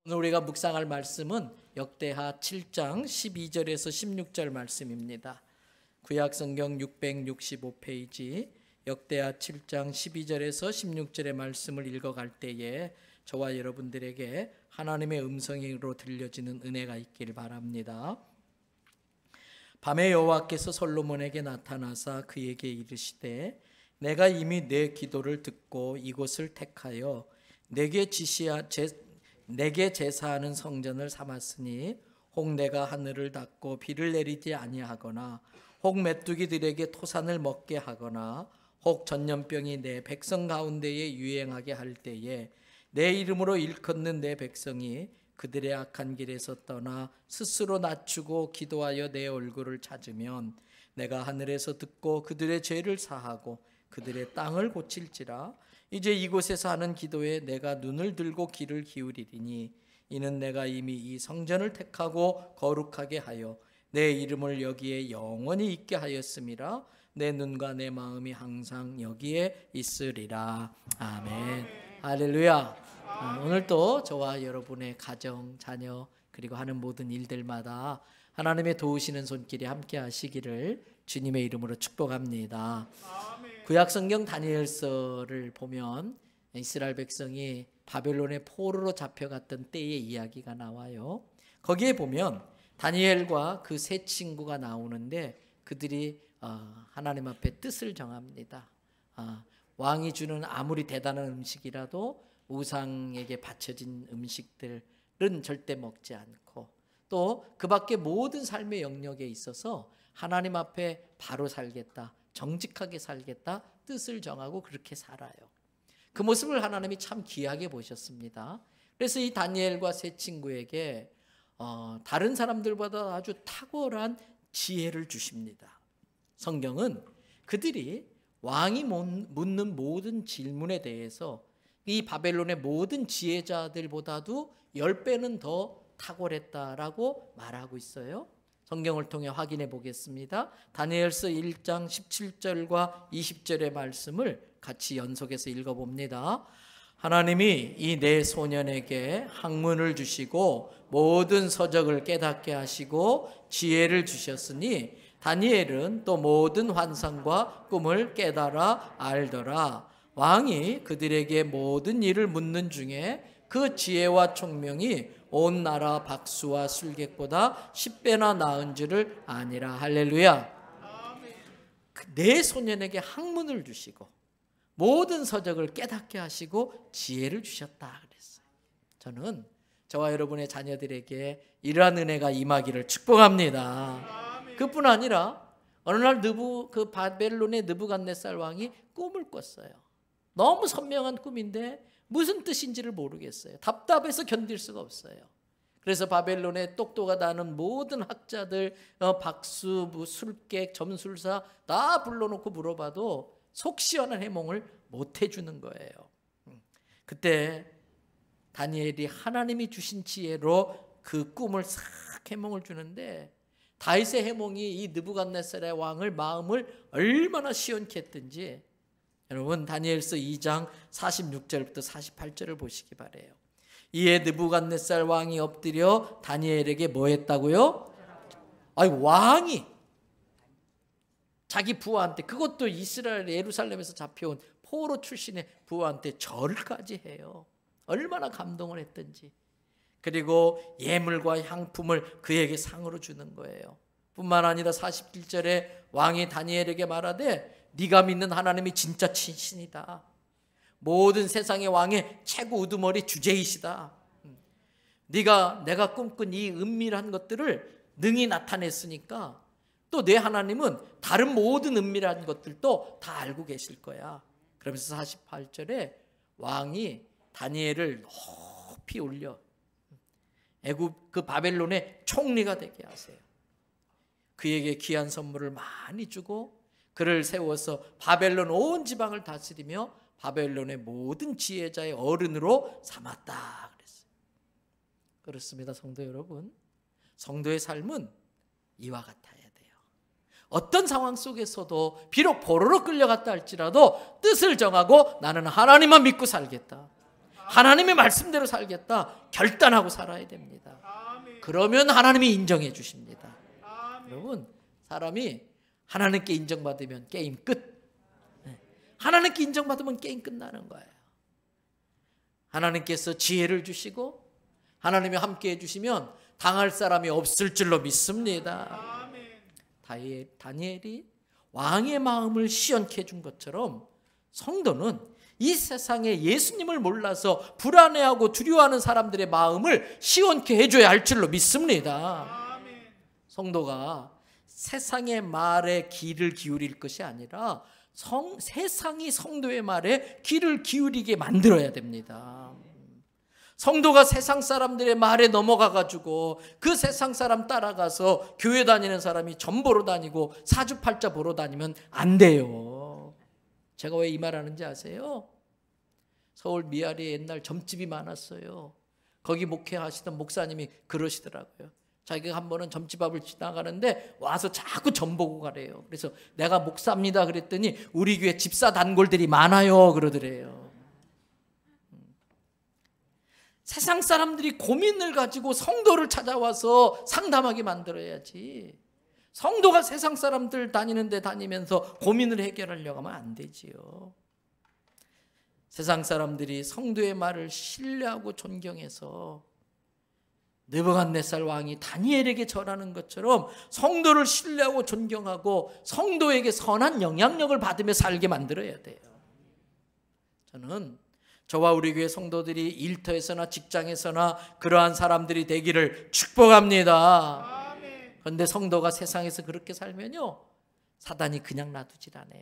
오늘 우리가 묵상할 말씀은 역대하 7장 12절에서 16절 말씀입니다. 구약성경 665페이지 역대하 7장 12절에서 16절의 말씀을 읽어갈 때에 저와 여러분들에게 하나님의 음성으로 들려지는 은혜가 있길 바랍니다. 밤에 여호와께서 솔로몬에게 나타나사 그에게 이르시되 내가 이미 내 기도를 듣고 이곳을 택하여 내게 제사하는 성전을 삼았으니 혹 내가 하늘을 닫고 비를 내리지 아니하거나 혹 메뚜기들에게 토산을 먹게 하거나 혹 전염병이 내 백성 가운데에 유행하게 할 때에 내 이름으로 일컫는 내 백성이 그들의 악한 길에서 떠나 스스로 낮추고 기도하여 내 얼굴을 찾으면 내가 하늘에서 듣고 그들의 죄를 사하고 그들의 땅을 고칠지라. 이제 이곳에서 하는 기도에 내가 눈을 들고 귀를 기울이리니 이는 내가 이미 이 성전을 택하고 거룩하게 하여 내 이름을 여기에 영원히 있게 하였음이라. 내 눈과 내 마음이 항상 여기에 있으리라. 아멘. 할렐루야. 오늘도 저와 여러분의 가정, 자녀 그리고 하는 모든 일들마다 하나님의 도우시는 손길이 함께 하시기를 주님의 이름으로 축복합니다. 구약성경 다니엘서를 보면 이스라엘 백성이 바벨론의 포로로 잡혀갔던 때의 이야기가 나와요. 거기에 보면 다니엘과 그 세 친구가 나오는데 그들이 하나님 앞에 뜻을 정합니다. 왕이 주는 아무리 대단한 음식이라도 우상에게 바쳐진 음식들은 절대 먹지 않고 또 그 밖에 모든 삶의 영역에 있어서 하나님 앞에 바로 살겠다, 정직하게 살겠다 뜻을 정하고 그렇게 살아요. 그 모습을 하나님이 참 귀하게 보셨습니다. 그래서 이 다니엘과 세 친구에게 다른 사람들보다 아주 탁월한 지혜를 주십니다. 성경은 그들이 왕이 묻는 모든 질문에 대해서 이 바벨론의 모든 지혜자들보다도 10배는 더 탁월했다라고 말하고 있어요. 성경을 통해 확인해 보겠습니다. 다니엘서 1장 17절과 20절의 말씀을 같이 연속해서 읽어봅니다. 하나님이 이 네 소년에게 학문을 주시고 모든 서적을 깨닫게 하시고 지혜를 주셨으니 다니엘은 또 모든 환상과 꿈을 깨달아 알더라. 왕이 그들에게 모든 일을 묻는 중에 그 지혜와 총명이 온 나라 박수와 술객보다 10배나 나은 줄을 아니라. 할렐루야. 네 소년에게 학문을 주시고 모든 서적을 깨닫게 하시고 지혜를 주셨다 그랬어요. 저는 저와 여러분의 자녀들에게 이러한 은혜가 임하기를 축복합니다. 그뿐 아니라 어느 날 그 바벨론의 느부갓네살 왕이 꿈을 꿨어요. 너무 선명한 꿈인데 무슨 뜻인지를 모르겠어요. 답답해서 견딜 수가 없어요. 그래서 바벨론의 똑똑하다는 모든 학자들, 박수, 술객, 점술사 다 불러놓고 물어봐도 속 시원한 해몽을 못 해주는 거예요. 그때 다니엘이 하나님이 주신 지혜로 그 꿈을 싹 해몽을 주는데 다윗의 해몽이 이 느부갓네살의 왕을 마음을 얼마나 시원케 했든지 여러분 다니엘서 2장 46절부터 48절을 보시기 바라요. 이에 느부갓네살 왕이 엎드려 다니엘에게 뭐 했다고요? 왕이 자기 부하한테, 그것도 이스라엘 예루살렘에서 잡혀온 포로 출신의 부하한테 절까지 해요. 얼마나 감동을 했든지. 그리고 예물과 향품을 그에게 상으로 주는 거예요. 뿐만 아니라 47절에 왕이 다니엘에게 말하되 네가 믿는 하나님이 진짜 신이다. 모든 세상의 왕의 최고 우두머리 주제이시다. 내가 꿈꾼 이 은밀한 것들을 능히 나타냈으니까 또 내 하나님은 다른 모든 은밀한 것들도 다 알고 계실 거야. 그러면서 48절에 왕이 다니엘을 높이 올려 애굽 그 바벨론의 총리가 되게 하세요. 그에게 귀한 선물을 많이 주고 그를 세워서 바벨론 온 지방을 다스리며 바벨론의 모든 지혜자의 어른으로 삼았다 그랬어요. 그렇습니다. 성도 여러분, 성도의 삶은 이와 같아야 돼요. 어떤 상황 속에서도 비록 포로로 끌려갔다 할지라도 뜻을 정하고 나는 하나님만 믿고 살겠다. 하나님의 말씀대로 살겠다 결단하고 살아야 됩니다. 그러면 하나님이 인정해 주십니다. 여러분, 사람이 하나님께 인정받으면 게임 끝. 하나님께 인정받으면 게임 끝나는 거예요. 하나님께서 지혜를 주시고 하나님이 함께 해주시면 당할 사람이 없을 줄로 믿습니다. 다니엘이 왕의 마음을 시원케 해준 것처럼 성도는 이 세상에 예수님을 몰라서 불안해하고 두려워하는 사람들의 마음을 시원케 해줘야 할 줄로 믿습니다. 성도가 세상의 말에 귀를 기울일 것이 아니라 세상이 성도의 말에 귀를 기울이게 만들어야 됩니다. 성도가 세상 사람들의 말에 넘어가가지고 그 세상 사람 따라가서 교회 다니는 사람이 점 보러 다니고 사주팔자 보러 다니면 안 돼요. 제가 왜 이 말하는지 아세요? 서울 미아리에 옛날 점집이 많았어요. 거기 목회하시던 목사님이 그러시더라고요. 자기가 한 번은 점집 앞을 지나가는데 와서 자꾸 점 보고 가래요. 그래서 내가 목사입니다 그랬더니 우리 교회 집사 단골들이 많아요 그러더래요. 세상 사람들이 고민을 가지고 성도를 찾아와서 상담하게 만들어야지. 성도가 세상 사람들 다니는 데 다니면서 고민을 해결하려고 하면 안 되지요. 세상 사람들이 성도의 말을 신뢰하고 존경해서 느부갓네살 왕이 다니엘에게 절하는 것처럼 성도를 신뢰하고 존경하고 성도에게 선한 영향력을 받으며 살게 만들어야 돼요. 저는 저와 우리 교회 성도들이 일터에서나 직장에서나 그러한 사람들이 되기를 축복합니다. 그런데 성도가 세상에서 그렇게 살면요, 사단이 그냥 놔두질 않아요.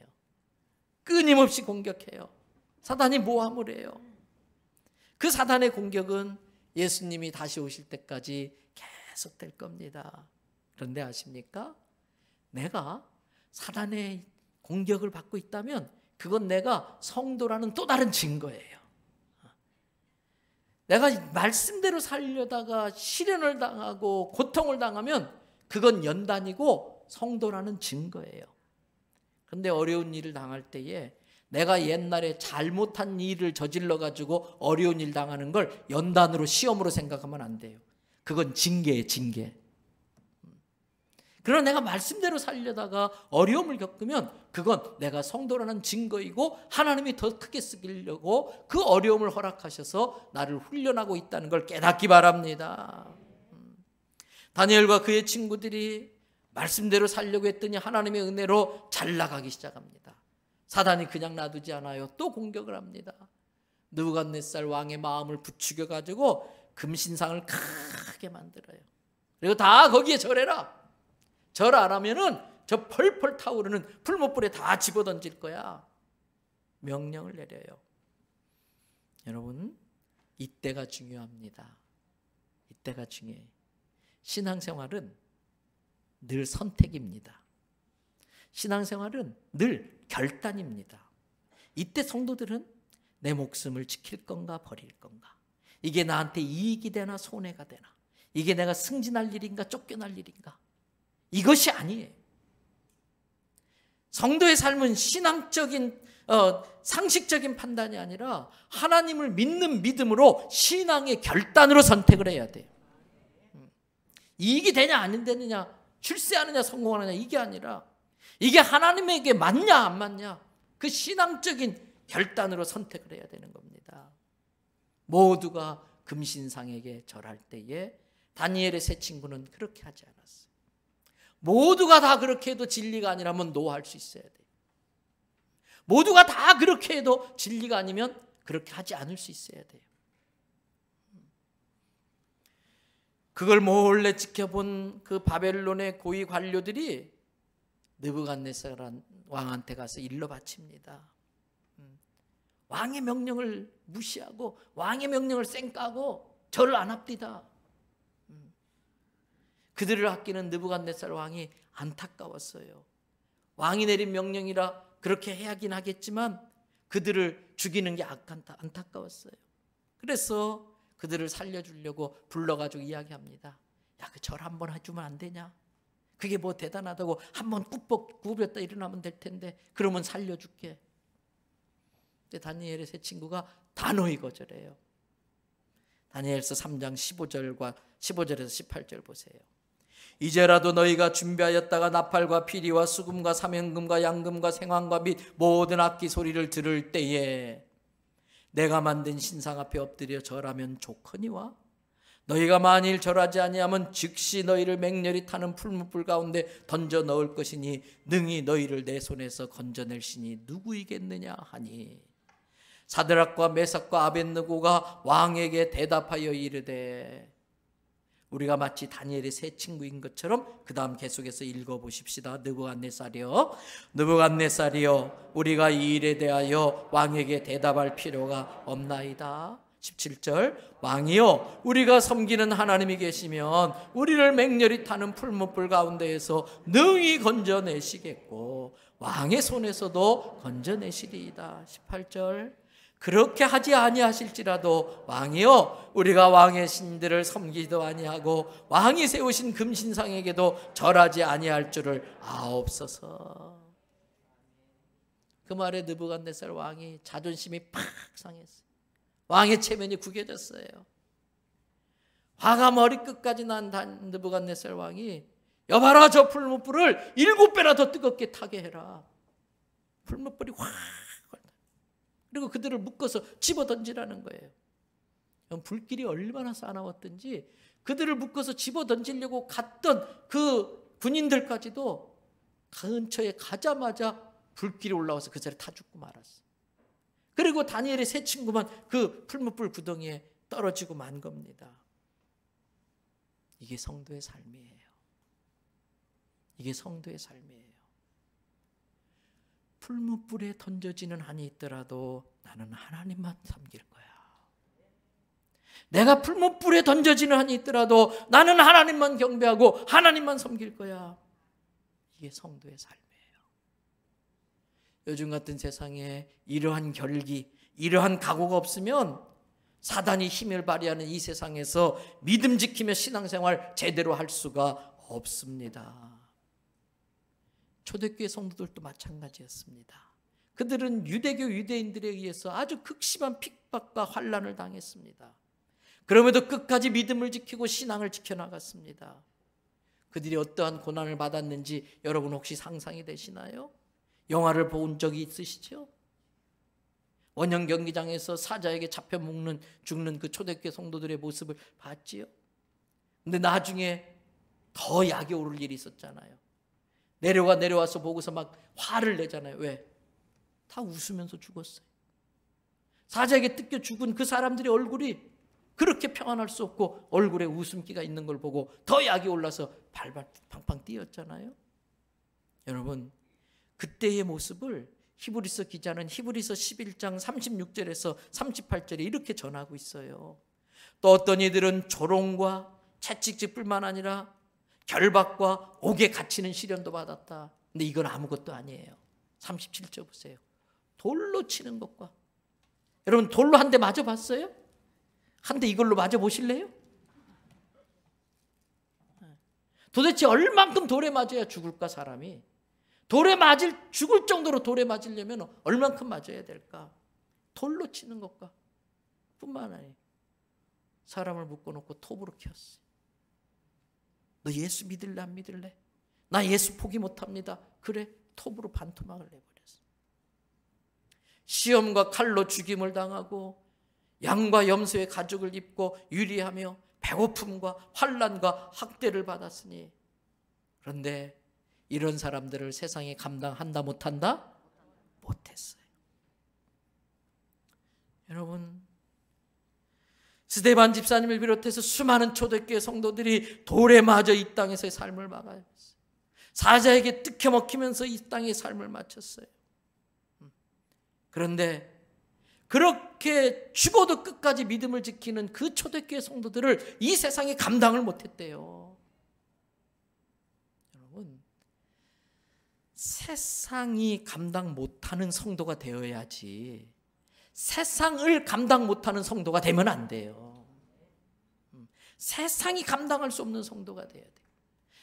끊임없이 공격해요. 사단이 모함을 해요. 그 사단의 공격은 예수님이 다시 오실 때까지 계속될 겁니다. 그런데 아십니까? 내가 사단의 공격을 받고 있다면 그건 내가 성도라는 또 다른 증거예요. 내가 말씀대로 살려다가 시련을 당하고 고통을 당하면 그건 연단이고 성도라는 증거예요. 그런데 어려운 일을 당할 때에 내가 옛날에 잘못한 일을 저질러 가지고 어려운 일 당하는 걸 연단으로 시험으로 생각하면 안 돼요. 그건 징계예요, 징계. 그러나 내가 말씀대로 살려다가 어려움을 겪으면 그건 내가 성도라는 증거이고 하나님이 더 크게 쓰기려고 그 어려움을 허락하셔서 나를 훈련하고 있다는 걸 깨닫기 바랍니다. 다니엘과 그의 친구들이 말씀대로 살려고 했더니 하나님의 은혜로 잘 나가기 시작합니다. 사단이 그냥 놔두지 않아요. 또 공격을 합니다. 느부갓네살 왕의 마음을 부추겨 가지고 금신상을 크게 만들어요. 그리고 다 거기에 절해라. 절 안 하면은 저 펄펄 타오르는 풀무불에 다 집어던질 거야. 명령을 내려요. 여러분, 이때가 중요합니다. 이때가 중요해요. 신앙생활은 늘 선택입니다. 신앙생활은 늘 결단입니다. 이때 성도들은 내 목숨을 지킬 건가 버릴 건가, 이게 나한테 이익이 되나 손해가 되나, 이게 내가 승진할 일인가 쫓겨날 일인가, 이것이 아니에요. 성도의 삶은 신앙적인 상식적인 판단이 아니라 하나님을 믿는 믿음으로 신앙의 결단으로 선택을 해야 돼요. 이익이 되냐 안 되느냐, 출세하느냐 성공하느냐, 이게 아니라 이게 하나님에게 맞냐 안 맞냐, 그 신앙적인 결단으로 선택을 해야 되는 겁니다. 모두가 금신상에게 절할 때에 다니엘의 세 친구는 그렇게 하지 않았어요. 모두가 다 그렇게 해도 진리가 아니라면 노할 수 있어야 돼요. 모두가 다 그렇게 해도 진리가 아니면 그렇게 하지 않을 수 있어야 돼요. 그걸 몰래 지켜본 그 바벨론의 고위 관료들이 느부갓네살 왕한테 가서 일러 바칩니다. 왕의 명령을 무시하고 왕의 명령을 쌩까고 절을 안 합디다. 그들을 아끼는 느부갓네살 왕이 안타까웠어요. 왕이 내린 명령이라 그렇게 해야긴 하겠지만 그들을 죽이는 게 안타까웠어요. 그래서 그들을 살려주려고 불러가지고 이야기합니다. 야, 그 절 한번 해주면 안 되냐? 그게 뭐 대단하다고, 한번 굽었다 일어나면 될 텐데 그러면 살려줄게. 근데 다니엘의 세 친구가 단호히 거절해요. 다니엘서 3장 15절에서 18절 보세요. 이제라도 너희가 준비하였다가 나팔과 피리와 수금과 사면금과 양금과 생황과 및 모든 악기 소리를 들을 때에 내가 만든 신상 앞에 엎드려 절하면 좋거니와 너희가 만일 절하지 아니하면 즉시 너희를 맹렬히 타는 풀무불 가운데 던져 넣을 것이니 능히 너희를 내 손에서 건져낼 신이 누구이겠느냐 하니 사드락과 메삭과 아벳느고가 왕에게 대답하여 이르되, 우리가 마치 다니엘의 세 친구인 것처럼 그 다음 계속해서 읽어보십시다. 느부갓네살이여, 느부갓네살이여, 우리가 이 일에 대하여 왕에게 대답할 필요가 없나이다. 17절, 왕이여, 우리가 섬기는 하나님이 계시면 우리를 맹렬히 타는 풀무불 가운데에서 능히 건져내시겠고 왕의 손에서도 건져내시리이다. 18절, 그렇게 하지 아니하실지라도 왕이여, 우리가 왕의 신들을 섬기지도 아니하고 왕이 세우신 금신상에게도 절하지 아니할 줄을 아옵소서. 그 말에 느부갓네살 왕이 자존심이 팍 상했어요. 왕의 체면이 구겨졌어요. 화가 머리끝까지 난 느부갓네살 왕이, 여봐라, 저 풀무불을 7배나 더 뜨겁게 타게 해라. 풀무불이 확, 그리고 그들을 묶어서 집어 던지라는 거예요. 불길이 얼마나 싸나웠던지 그들을 묶어서 집어 던지려고 갔던 그 군인들까지도 근처에 가자마자 불길이 올라와서 그 자리에 다 죽고 말았어요. 그리고 다니엘의 세 친구만 그 풀무불 구덩이에 떨어지고 만 겁니다. 이게 성도의 삶이에요. 이게 성도의 삶이에요. 풀무불에 던져지는 한이 있더라도 나는 하나님만 섬길 거야. 내가 풀무불에 던져지는 한이 있더라도 나는 하나님만 경배하고 하나님만 섬길 거야. 이게 성도의 삶이에요. 요즘 같은 세상에 이러한 결기, 이러한 각오가 없으면 사단이 힘을 발휘하는 이 세상에서 믿음 지키며 신앙생활 제대로 할 수가 없습니다. 초대교회 성도들도 마찬가지였습니다. 그들은 유대교 유대인들에 의해서 아주 극심한 핍박과 환난을 당했습니다. 그럼에도 끝까지 믿음을 지키고 신앙을 지켜나갔습니다. 그들이 어떠한 고난을 받았는지 여러분 혹시 상상이 되시나요? 영화를 본 적이 있으시죠? 원형 경기장에서 사자에게 잡혀 죽는 그 초대교회 성도들의 모습을 봤지요. 근데 나중에 더 약이 오를 일이 있었잖아요. 내려와서 보고서 막 화를 내잖아요. 왜? 다 웃으면서 죽었어요. 사자에게 뜯겨 죽은 그 사람들의 얼굴이 그렇게 평안할 수 없고 얼굴에 웃음기가 있는 걸 보고 더 약이 올라서 발발 팡팡 뛰었잖아요. 여러분, 그때의 모습을 히브리서 기자는 히브리서 11장 36절에서 38절에 이렇게 전하고 있어요. 또 어떤 이들은 조롱과 채찍질뿐만 아니라 결박과 옥에 갇히는 시련도 받았다. 근데 이건 아무것도 아니에요. 37절 보세요. 돌로 치는 것과, 여러분 돌로 한 대 맞아봤어요? 한 대 이걸로 맞아보실래요? 도대체 얼만큼 돌에 맞아야 죽을까 사람이? 죽을 정도로 돌에 맞으려면 얼만큼 맞아야 될까? 돌로 치는 것과 뿐만 아니라 사람을 묶어놓고 톱으로 켰어요. 너 예수 믿을래 안 믿을래? 나 예수 포기 못합니다. 그래, 톱으로 반토막을 내버렸어. 시험과 칼로 죽임을 당하고 양과 염소의 가죽을 입고 유리하며 배고픔과 환난과 학대를 받았으니, 그런데 이런 사람들을 세상에 감당한다 못한다? 못했어요. 여러분, 스데반 집사님을 비롯해서 수많은 초대교회 성도들이 돌에 맞아 이 땅에서의 삶을 막았어요. 사자에게 뜯겨 먹히면서 이 땅의 삶을 마쳤어요. 그런데 그렇게 죽어도 끝까지 믿음을 지키는 그 초대교회 성도들을 이 세상이 감당을 못했대요. 여러분, 세상이 감당 못하는 성도가 되어야지 세상을 감당 못하는 성도가 되면 안 돼요. 세상이 감당할 수 없는 성도가 돼야 돼요.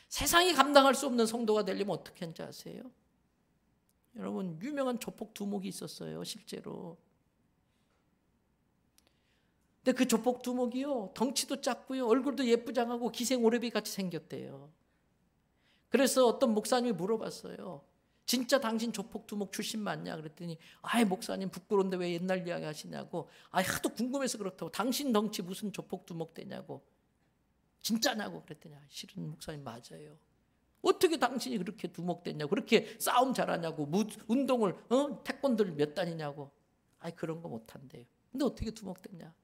세상이 감당할 수 없는 성도가 되려면 어떻게 하는지 아세요? 여러분, 유명한 조폭 두목이 있었어요, 실제로. 근데 근데 그 조폭 두목이요, 덩치도 작고요, 얼굴도 예쁘장하고 기생오래비 같이 생겼대요. 그래서 어떤 목사님이 물어봤어요. 진짜 당신 조폭 두목 출신 맞냐? 그랬더니 아이 목사님 부끄러운데 왜 옛날 이야기 하시냐고. 아 하도 궁금해서 그렇다고. 당신 덩치 무슨 조폭 두목 되냐고. 진짜냐고 그랬더니 실은 목사님 맞아요. 어떻게 당신이 그렇게 두목됐냐고, 그렇게 싸움 잘하냐고, 운동을 태권도를 몇 단이냐고. 아이 그런 거 못한대요. 근데 어떻게 두목됐냐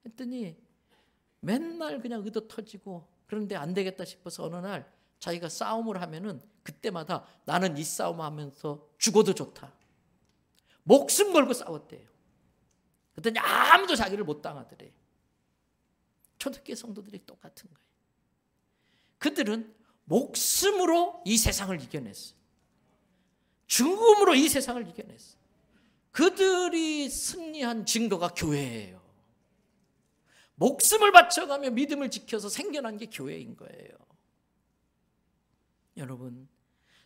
했더니 맨날 그냥 의도 터지고, 그런데 안 되겠다 싶어서 어느 날 자기가 싸움을 하면은 그때마다 나는 이 싸움하면서 죽어도 좋다, 목숨 걸고 싸웠대요. 그랬더니 아무도 자기를 못 당하더래. 초대교회 성도들이 똑같은 거예요. 그들은 목숨으로 이 세상을 이겨냈어요. 죽음으로 이 세상을 이겨냈어요. 그들이 승리한 증거가 교회예요. 목숨을 바쳐가며 믿음을 지켜서 생겨난 게 교회인 거예요. 여러분,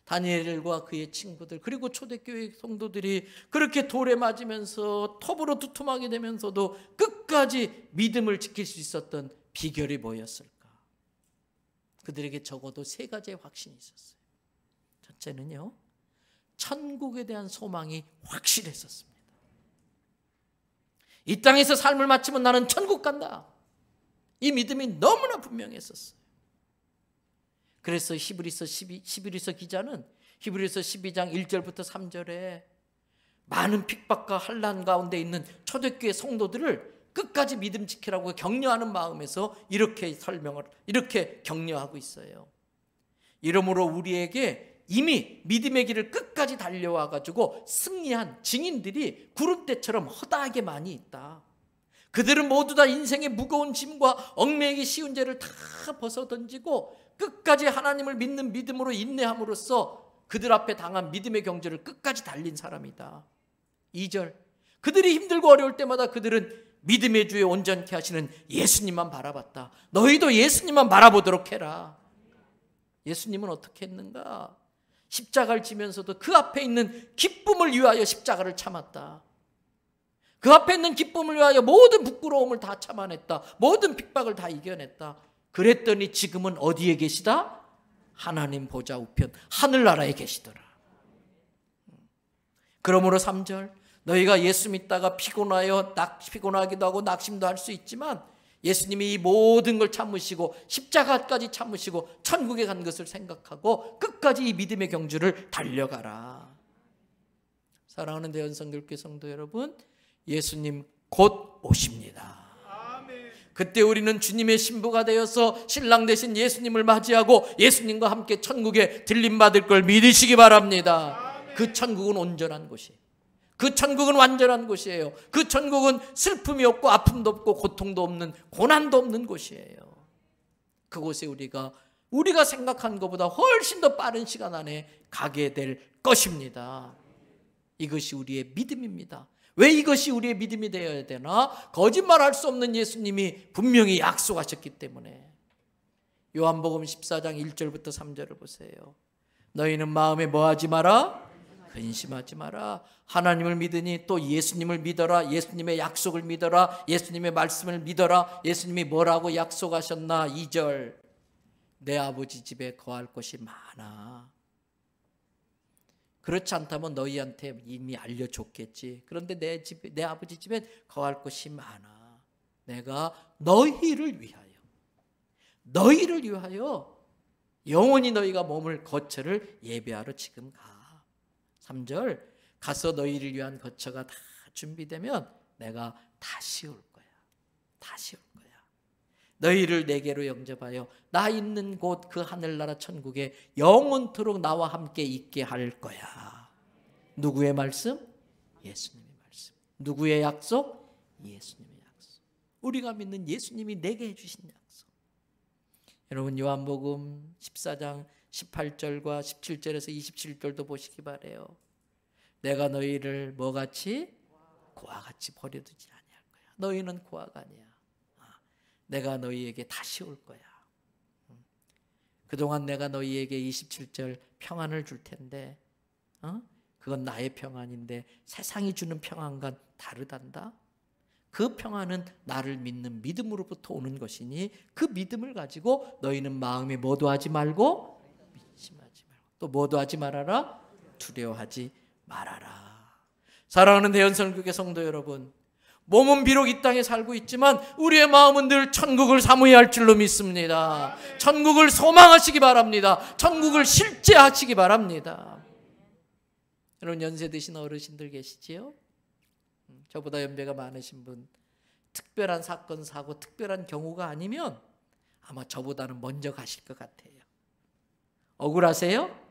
다니엘과 그의 친구들 그리고 초대교회 성도들이 그렇게 돌에 맞으면서 톱으로 두툼하게 되면서도 끝까지 믿음을 지킬 수 있었던 비결이 뭐였을까? 그들에게 적어도 세 가지의 확신이 있었어요. 첫째는요, 천국에 대한 소망이 확실했었습니다. 이 땅에서 삶을 마치면 나는 천국 간다, 이 믿음이 너무나 분명했었어요. 그래서 히브리서 기자는 히브리서 12장 1절부터 3절에 많은 핍박과 환난 가운데 있는 초대교회 성도들을 끝까지 믿음 지키라고 격려하는 마음에서 이렇게 격려하고 있어요. 이러므로 우리에게 이미 믿음의 길을 끝까지 달려와 가지고 승리한 증인들이 구름대처럼 허다하게 많이 있다. 그들은 모두 다 인생의 무거운 짐과 얽매이기 쉬운 죄를 다 벗어던지고 끝까지 하나님을 믿는 믿음으로 인내함으로써 그들 앞에 당한 믿음의 경주를 끝까지 달린 사람이다. 2절, 그들이 힘들고 어려울 때마다 그들은 믿음의 주에 온전케 하시는 예수님만 바라봤다. 너희도 예수님만 바라보도록 해라. 예수님은 어떻게 했는가? 십자가를 지면서도 그 앞에 있는 기쁨을 위하여 십자가를 참았다. 그 앞에 있는 기쁨을 위하여 모든 부끄러움을 다 참아냈다. 모든 핍박을 다 이겨냈다. 그랬더니 지금은 어디에 계시다? 하나님 보좌 우편 하늘나라에 계시더라. 그러므로 3절, 너희가 예수 믿다가 피곤하기도 하고 낙심도 할 수 있지만 예수님이 이 모든 걸 참으시고 십자가까지 참으시고 천국에 간 것을 생각하고 끝까지 이 믿음의 경주를 달려가라. 사랑하는 대연성교회 성도 여러분, 예수님 곧 오십니다. 그때 우리는 주님의 신부가 되어서 신랑 되신 예수님을 맞이하고 예수님과 함께 천국에 들림받을 걸 믿으시기 바랍니다. 그 천국은 온전한 곳이에요. 그 천국은 완전한 곳이에요. 그 천국은 슬픔이 없고 아픔도 없고 고통도 없는, 고난도 없는 곳이에요. 그곳에 우리가 생각한 것보다 훨씬 더 빠른 시간 안에 가게 될 것입니다. 이것이 우리의 믿음입니다. 왜 이것이 우리의 믿음이 되어야 되나? 거짓말할 수 없는 예수님이 분명히 약속하셨기 때문에. 요한복음 14장 1절부터 3절을 보세요. 너희는 마음에 뭐하지 마라? 근심하지 마라. 하나님을 믿으니 또 예수님을 믿어라. 예수님의 약속을 믿어라. 예수님의 말씀을 믿어라. 예수님이 뭐라고 약속하셨나? 2절, 내 아버지 집에 거할 곳이 많아. 그렇지 않다면 너희한테 이미 알려줬겠지. 그런데 내 아버지 집에 거할 곳이 많아. 내가 너희를 위하여 영원히 너희가 머물 거처를 예배하러 지금 가. 3절, 가서 너희를 위한 거처가 다 준비되면 내가 다시 올 거야. 너희를 내게로 영접하여 나 있는 곳 그 하늘나라 천국에 영원토록 나와 함께 있게 할 거야. 누구의 말씀? 예수님의 말씀. 누구의 약속? 예수님의 약속. 우리가 믿는 예수님이 내게 해주신 약속. 여러분, 요한복음 14장 18절과 17절에서 27절도 보시기 바래요. 내가 너희를 뭐같이? 고와 같이 버려두지 아니할 거야. 너희는 고아가 아니야. 내가 너희에게 다시 올 거야. 그동안 내가 너희에게 27절 평안을 줄 텐데 그건 나의 평안인데 세상이 주는 평안과 다르단다. 그 평안은 나를 믿는 믿음으로부터 오는 것이니 그 믿음을 가지고 너희는 마음에 뭐도 하지 말고 믿심하지 말고 또 뭐도 하지 말아라 두려워하지 말아라. 사랑하는 대연설교회 성도 여러분, 몸은 비록 이 땅에 살고 있지만 우리의 마음은 늘 천국을 사모해야 할 줄로 믿습니다. 천국을 소망하시기 바랍니다. 천국을 실제하시기 바랍니다. 여러분, 연세 드신 어르신들 계시지요? 저보다 연배가 많으신 분, 특별한 사건 사고 특별한 경우가 아니면 아마 저보다는 먼저 가실 것 같아요. 억울하세요?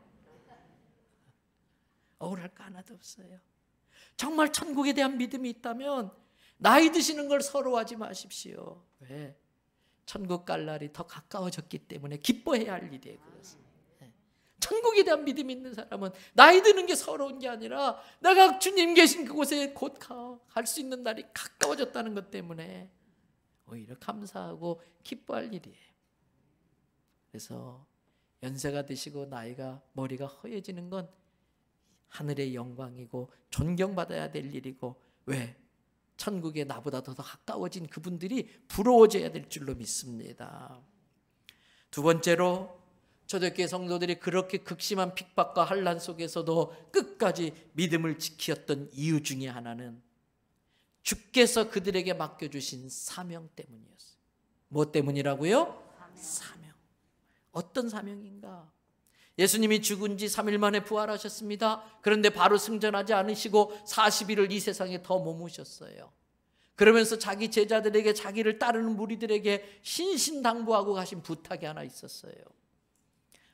억울할 거 하나도 없어요. 정말 천국에 대한 믿음이 있다면 나이 드시는 걸 서러워하지 마십시오. 왜? 천국 갈 날이 더 가까워졌기 때문에 기뻐해야 할 일이에요. 그것은. 천국에 대한 믿음이 있는 사람은 나이 드는 게 서러운 게 아니라 내가 주님 계신 그곳에 곧 갈 수 있는 날이 가까워졌다는 것 때문에 오히려 감사하고 기뻐할 일이에요. 그래서 연세가 드시고 나이가 머리가 허해지는 건 하늘의 영광이고 존경받아야 될 일이고, 왜? 천국에 나보다 더 가까워진 그분들이 부러워져야 될 줄로 믿습니다. 두 번째로, 초대교회 성도들이 그렇게 극심한 핍박과 환난 속에서도 끝까지 믿음을 지켰던 이유 중에 하나는 주께서 그들에게 맡겨주신 사명 때문이었어요. 뭐 때문이라고요? 사명. 어떤 사명인가? 예수님이 죽은 지 3일 만에 부활하셨습니다. 그런데 바로 승천하지 않으시고 40일을 이 세상에 더 머무셨어요. 그러면서 자기 제자들에게, 자기를 따르는 무리들에게 신신당부하고 가신 부탁이 하나 있었어요.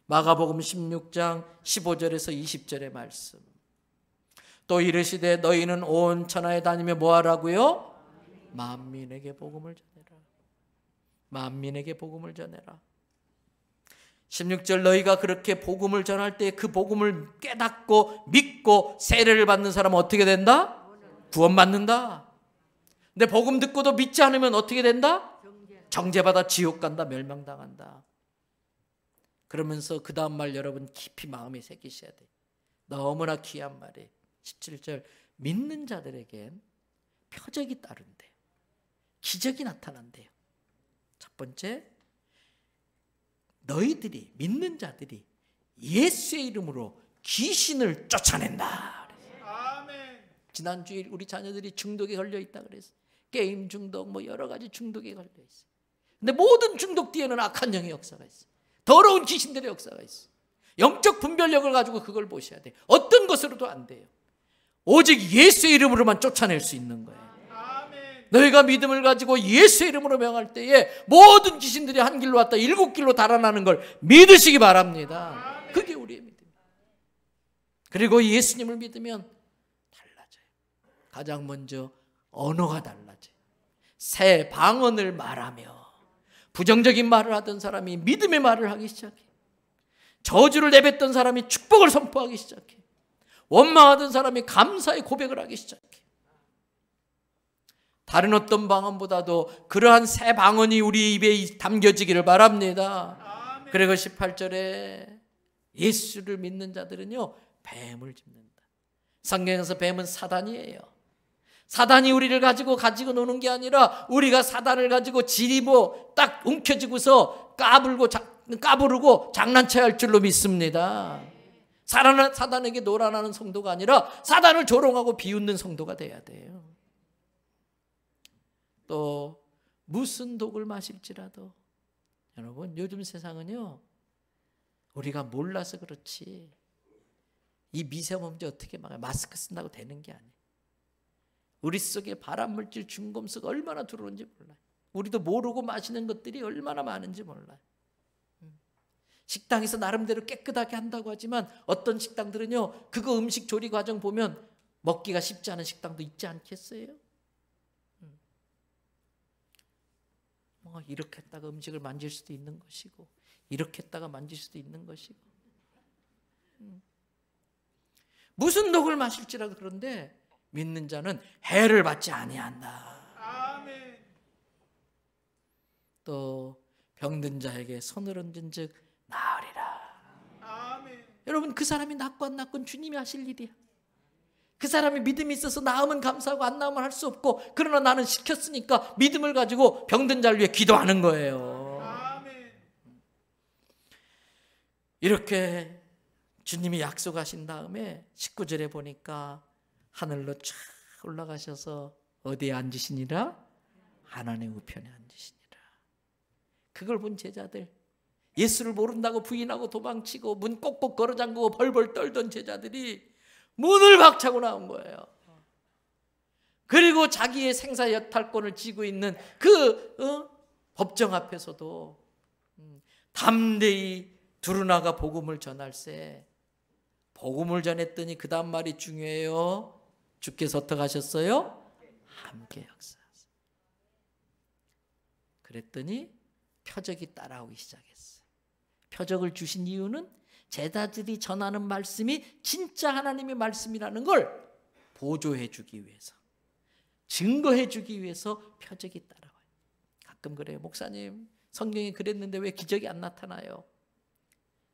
마가복음 16장 15절에서 20절의 말씀. 또 이르시되 너희는 온 천하에 다니며 뭐하라고요? 만민에게 복음을 전해라. 만민에게 복음을 전해라. 16절, 너희가 그렇게 복음을 전할 때 그 복음을 깨닫고 믿고 세례를 받는 사람은 어떻게 된다? 구원받는다. 근데 복음 듣고도 믿지 않으면 어떻게 된다? 정죄받아 지옥 간다, 멸망당한다. 그러면서 그 다음 말 여러분 깊이 마음에 새기셔야 돼요. 너무나 귀한 말이에요. 17절, 믿는 자들에겐 표적이 따른대요. 기적이 나타난대요. 첫 번째, 너희들이, 믿는 자들이 예수의 이름으로 귀신을 쫓아낸다. 아멘. 지난주에 우리 자녀들이 중독에 걸려 있다 그랬어요. 게임 중독, 뭐 여러 가지 중독에 걸려 있어요. 근데 모든 중독 뒤에는 악한 영의 역사가 있어요. 더러운 귀신들의 역사가 있어요. 영적 분별력을 가지고 그걸 보셔야 돼요. 어떤 것으로도 안 돼요. 오직 예수의 이름으로만 쫓아낼 수 있는 거예요. 아멘. 너희가 믿음을 가지고 예수의 이름으로 명할 때에 모든 귀신들이 한 길로 왔다 7길로 달아나는 걸 믿으시기 바랍니다. 아멘. 그게 우리의 믿음이에요. 그리고 예수님을 믿으면 달라져요. 가장 먼저 언어가 달라져요. 새 방언을 말하며, 부정적인 말을 하던 사람이 믿음의 말을 하기 시작해. 저주를 내뱉던 사람이 축복을 선포하기 시작해. 원망하던 사람이 감사의 고백을 하기 시작해. 다른 어떤 방언보다도 그러한 새 방언이 우리 입에 담겨지기를 바랍니다. 그리고 18절에 예수를 믿는 자들은요, 뱀을 짚는다. 성경에서 뱀은 사단이에요. 사단이 우리를 가지고 노는 게 아니라 우리가 사단을 가지고 지리고 딱 움켜쥐고서 까부르고 장난쳐야 할 줄로 믿습니다. 사단에게 놀아나는 성도가 아니라 사단을 조롱하고 비웃는 성도가 돼야 돼요. 또 무슨 독을 마실지라도, 여러분 요즘 세상은요, 우리가 몰라서 그렇지 이 미세먼지 어떻게 막아요? 마스크 쓴다고 되는 게 아니에요. 우리 속에 발암물질, 중금속 얼마나 들어오는지 몰라요. 우리도 모르고 마시는 것들이 얼마나 많은지 몰라요. 식당에서 나름대로 깨끗하게 한다고 하지만 어떤 식당들은요, 그거 음식 조리 과정 보면 먹기가 쉽지 않은 식당도 있지 않겠어요? 뭐 이렇게 했다가 음식을 만질 수도 있는 것이고, 이렇게 했다가 만질 수도 있는 것이고, 무슨 독을 마실지라도. 그런데 믿는 자는 해를 받지 아니한다. 아멘. 또 병든 자에게 손을 얹은즉 나으리라. 아멘. 여러분, 그 사람이 낫건 안 낫건 주님이 하실 일이야. 그 사람이 믿음이 있어서 나으면 감사하고 안 나으면 할 수 없고, 그러나 나는 시켰으니까 믿음을 가지고 병든 자를 위해 기도하는 거예요. 이렇게 주님이 약속하신 다음에 19절에 보니까 하늘로 쫙 올라가셔서 어디에 앉으시니라? 하나님의 우편에 앉으시니라. 그걸 본 제자들, 예수를 모른다고 부인하고 도망치고 문 꼭꼭 걸어 잠그고 벌벌 떨던 제자들이 문을 박차고 나온 거예요. 그리고 자기의 생사 여탈권을 쥐고 있는 그 법정 앞에서도 담대히 두루나가 복음을 전할세. 복음을 전했더니 그 다음 말이 중요해요. 주께서 어떻게 하셨어요? 함께 역사하세요. 그랬더니 표적이 따라오기 시작했어요. 표적을 주신 이유는 제자들이 전하는 말씀이 진짜 하나님의 말씀이라는 걸 보조해 주기 위해서, 증거해 주기 위해서 표적이 따라와요. 가끔 그래요. 목사님, 성경이 그랬는데 왜 기적이 안 나타나요?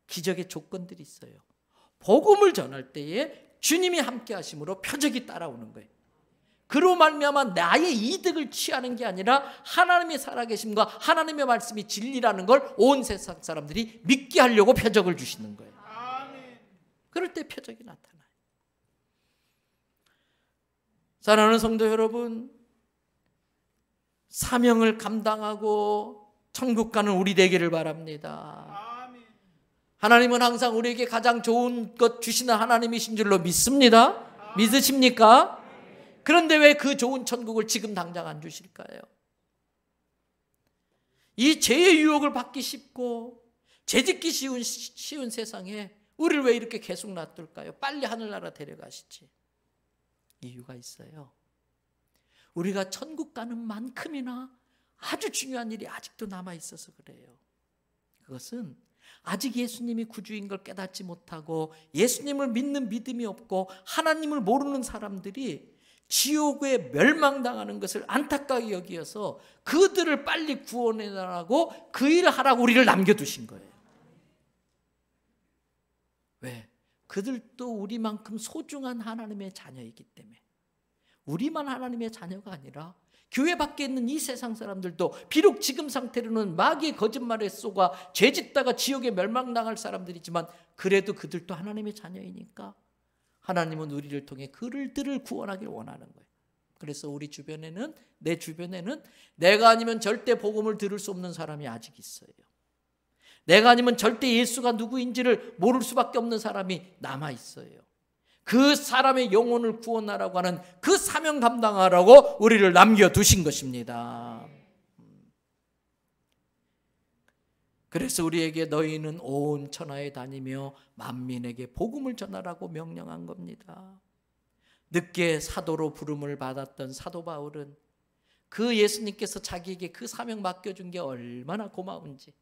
기적의 조건들이 있어요. 복음을 전할 때에 주님이 함께 하심으로 표적이 따라오는 거예요. 그로 말미암아 나의 이득을 취하는 게 아니라 하나님의 살아계심과 하나님의 말씀이 진리라는 걸 온 세상 사람들이 믿게 하려고 표적을 주시는 거예요. 그럴 때 표적이 나타나요. 사랑하는 성도 여러분, 사명을 감당하고 천국 가는 우리 되기를 바랍니다. 하나님은 항상 우리에게 가장 좋은 것 주시는 하나님이신 줄로 믿습니다. 믿으십니까? 그런데 왜 그 좋은 천국을 지금 당장 안 주실까요? 이 죄의 유혹을 받기 쉽고 죄짓기 쉬운 세상에 우리를 왜 이렇게 계속 놔둘까요? 빨리 하늘나라 데려가시지. 이유가 있어요. 우리가 천국 가는 만큼이나 아주 중요한 일이 아직도 남아있어서 그래요. 그것은 아직 예수님이 구주인 걸 깨닫지 못하고 예수님을 믿는 믿음이 없고 하나님을 모르는 사람들이 지옥에 멸망당하는 것을 안타깝게 여기어서 그들을 빨리 구원해달라고 그 일을 하라고 우리를 남겨두신 거예요. 왜? 그들도 우리만큼 소중한 하나님의 자녀이기 때문에. 우리만 하나님의 자녀가 아니라 교회 밖에 있는 이 세상 사람들도 비록 지금 상태로는 마귀의 거짓말에 속아 죄짓다가 지옥에 멸망당할 사람들이지만 그래도 그들도 하나님의 자녀이니까 하나님은 우리를 통해 그들을 구원하길 원하는 거예요. 그래서 우리 주변에는, 내 주변에는 내가 아니면 절대 복음을 들을 수 없는 사람이 아직 있어요. 내가 아니면 절대 예수가 누구인지를 모를 수밖에 없는 사람이 남아 있어요. 그 사람의 영혼을 구원하라고 하는 그 사명 감당하라고 우리를 남겨두신 것입니다. 그래서 우리에게 너희는 온 천하에 다니며 만민에게 복음을 전하라고 명령한 겁니다. 늦게 사도로 부름을 받았던 사도 바울은 그 예수님께서 자기에게 그 사명 맡겨준 게 얼마나 고마운지,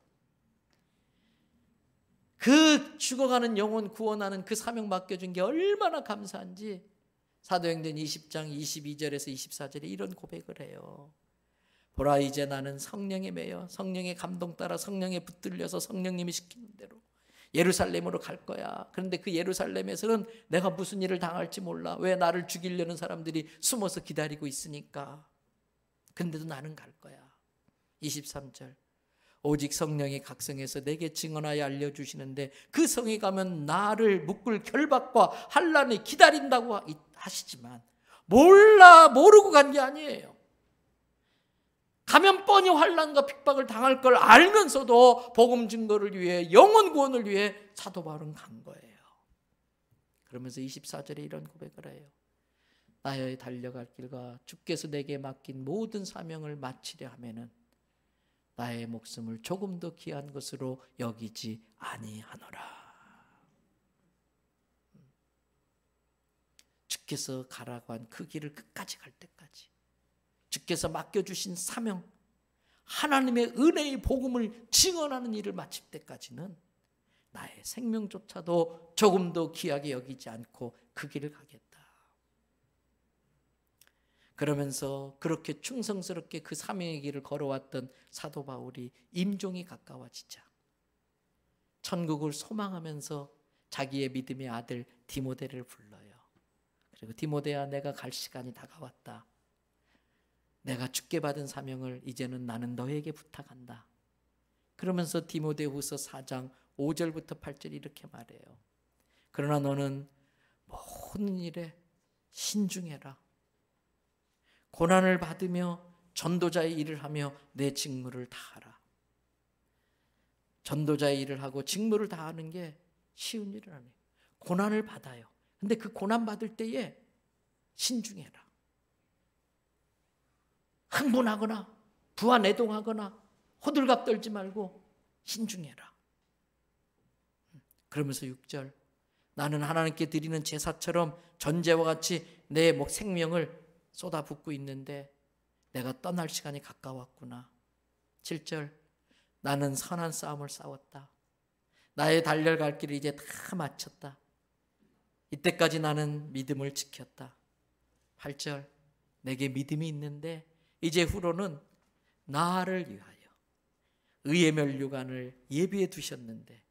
그 죽어가는 영혼 구원하는 그 사명 맡겨준 게 얼마나 감사한지 사도행전 20장 22절에서 24절에 이런 고백을 해요. 보라, 이제 나는 성령에 매여 성령의 감동 따라 성령에 붙들려서 성령님이 시키는 대로 예루살렘으로 갈 거야. 그런데 그 예루살렘에서는 내가 무슨 일을 당할지 몰라. 왜? 나를 죽이려는 사람들이 숨어서 기다리고 있으니까. 근데도 나는 갈 거야. 23절, 오직 성령이 각성해서 내게 증언하여 알려주시는데 그 성에 가면 나를 묶을 결박과 환난이 기다린다고 하시지만 모르고 간 게 아니에요. 가면 뻔히 환난과 핍박을 당할 걸 알면서도 복음 증거를 위해, 영혼 구원을 위해 사도 바울은 간 거예요. 그러면서 24절에 이런 고백을 해요. 나의 달려갈 길과 주께서 내게 맡긴 모든 사명을 마치려 하면은 나의 목숨을 조금 더 귀한 것으로 여기지 아니하노라. 주께서 가라고 한 그 길을 끝까지 갈 때까지, 주께서 맡겨주신 사명, 하나님의 은혜의 복음을 증언하는 일을 마칠 때까지는 나의 생명조차도 조금 더 귀하게 여기지 않고 그 길을 가겠다. 그러면서 그렇게 충성스럽게 그 사명의 길을 걸어왔던 사도 바울이 임종이 가까워지자 천국을 소망하면서 자기의 믿음의 아들 디모데를 불러요. 그리고 디모데야, 내가 갈 시간이 다가왔다. 내가 주께 받은 사명을 이제는 나는 너에게 부탁한다. 그러면서 디모데후서 4장 5절부터 8절 이렇게 말해요. 그러나 너는 모든 일에 신중해라. 고난을 받으며 전도자의 일을 하며 내 직무를 다하라. 전도자의 일을 하고 직무를 다하는 게 쉬운 일은 아니에요. 고난을 받아요. 근데 그 고난 받을 때에 신중해라. 흥분하거나 부안해동하거나 호들갑 떨지 말고 신중해라. 그러면서 6절, 나는 하나님께 드리는 제사처럼 전제와 같이 내 생명을 쏟아붓고 있는데 내가 떠날 시간이 가까웠구나. 7절, 나는 선한 싸움을 싸웠다. 나의 달려갈 길을 이제 다 마쳤다. 이때까지 나는 믿음을 지켰다. 8절, 내게 믿음이 있는데 이제 후로는 나를 위하여 의의 면류관을 예비해 두셨는데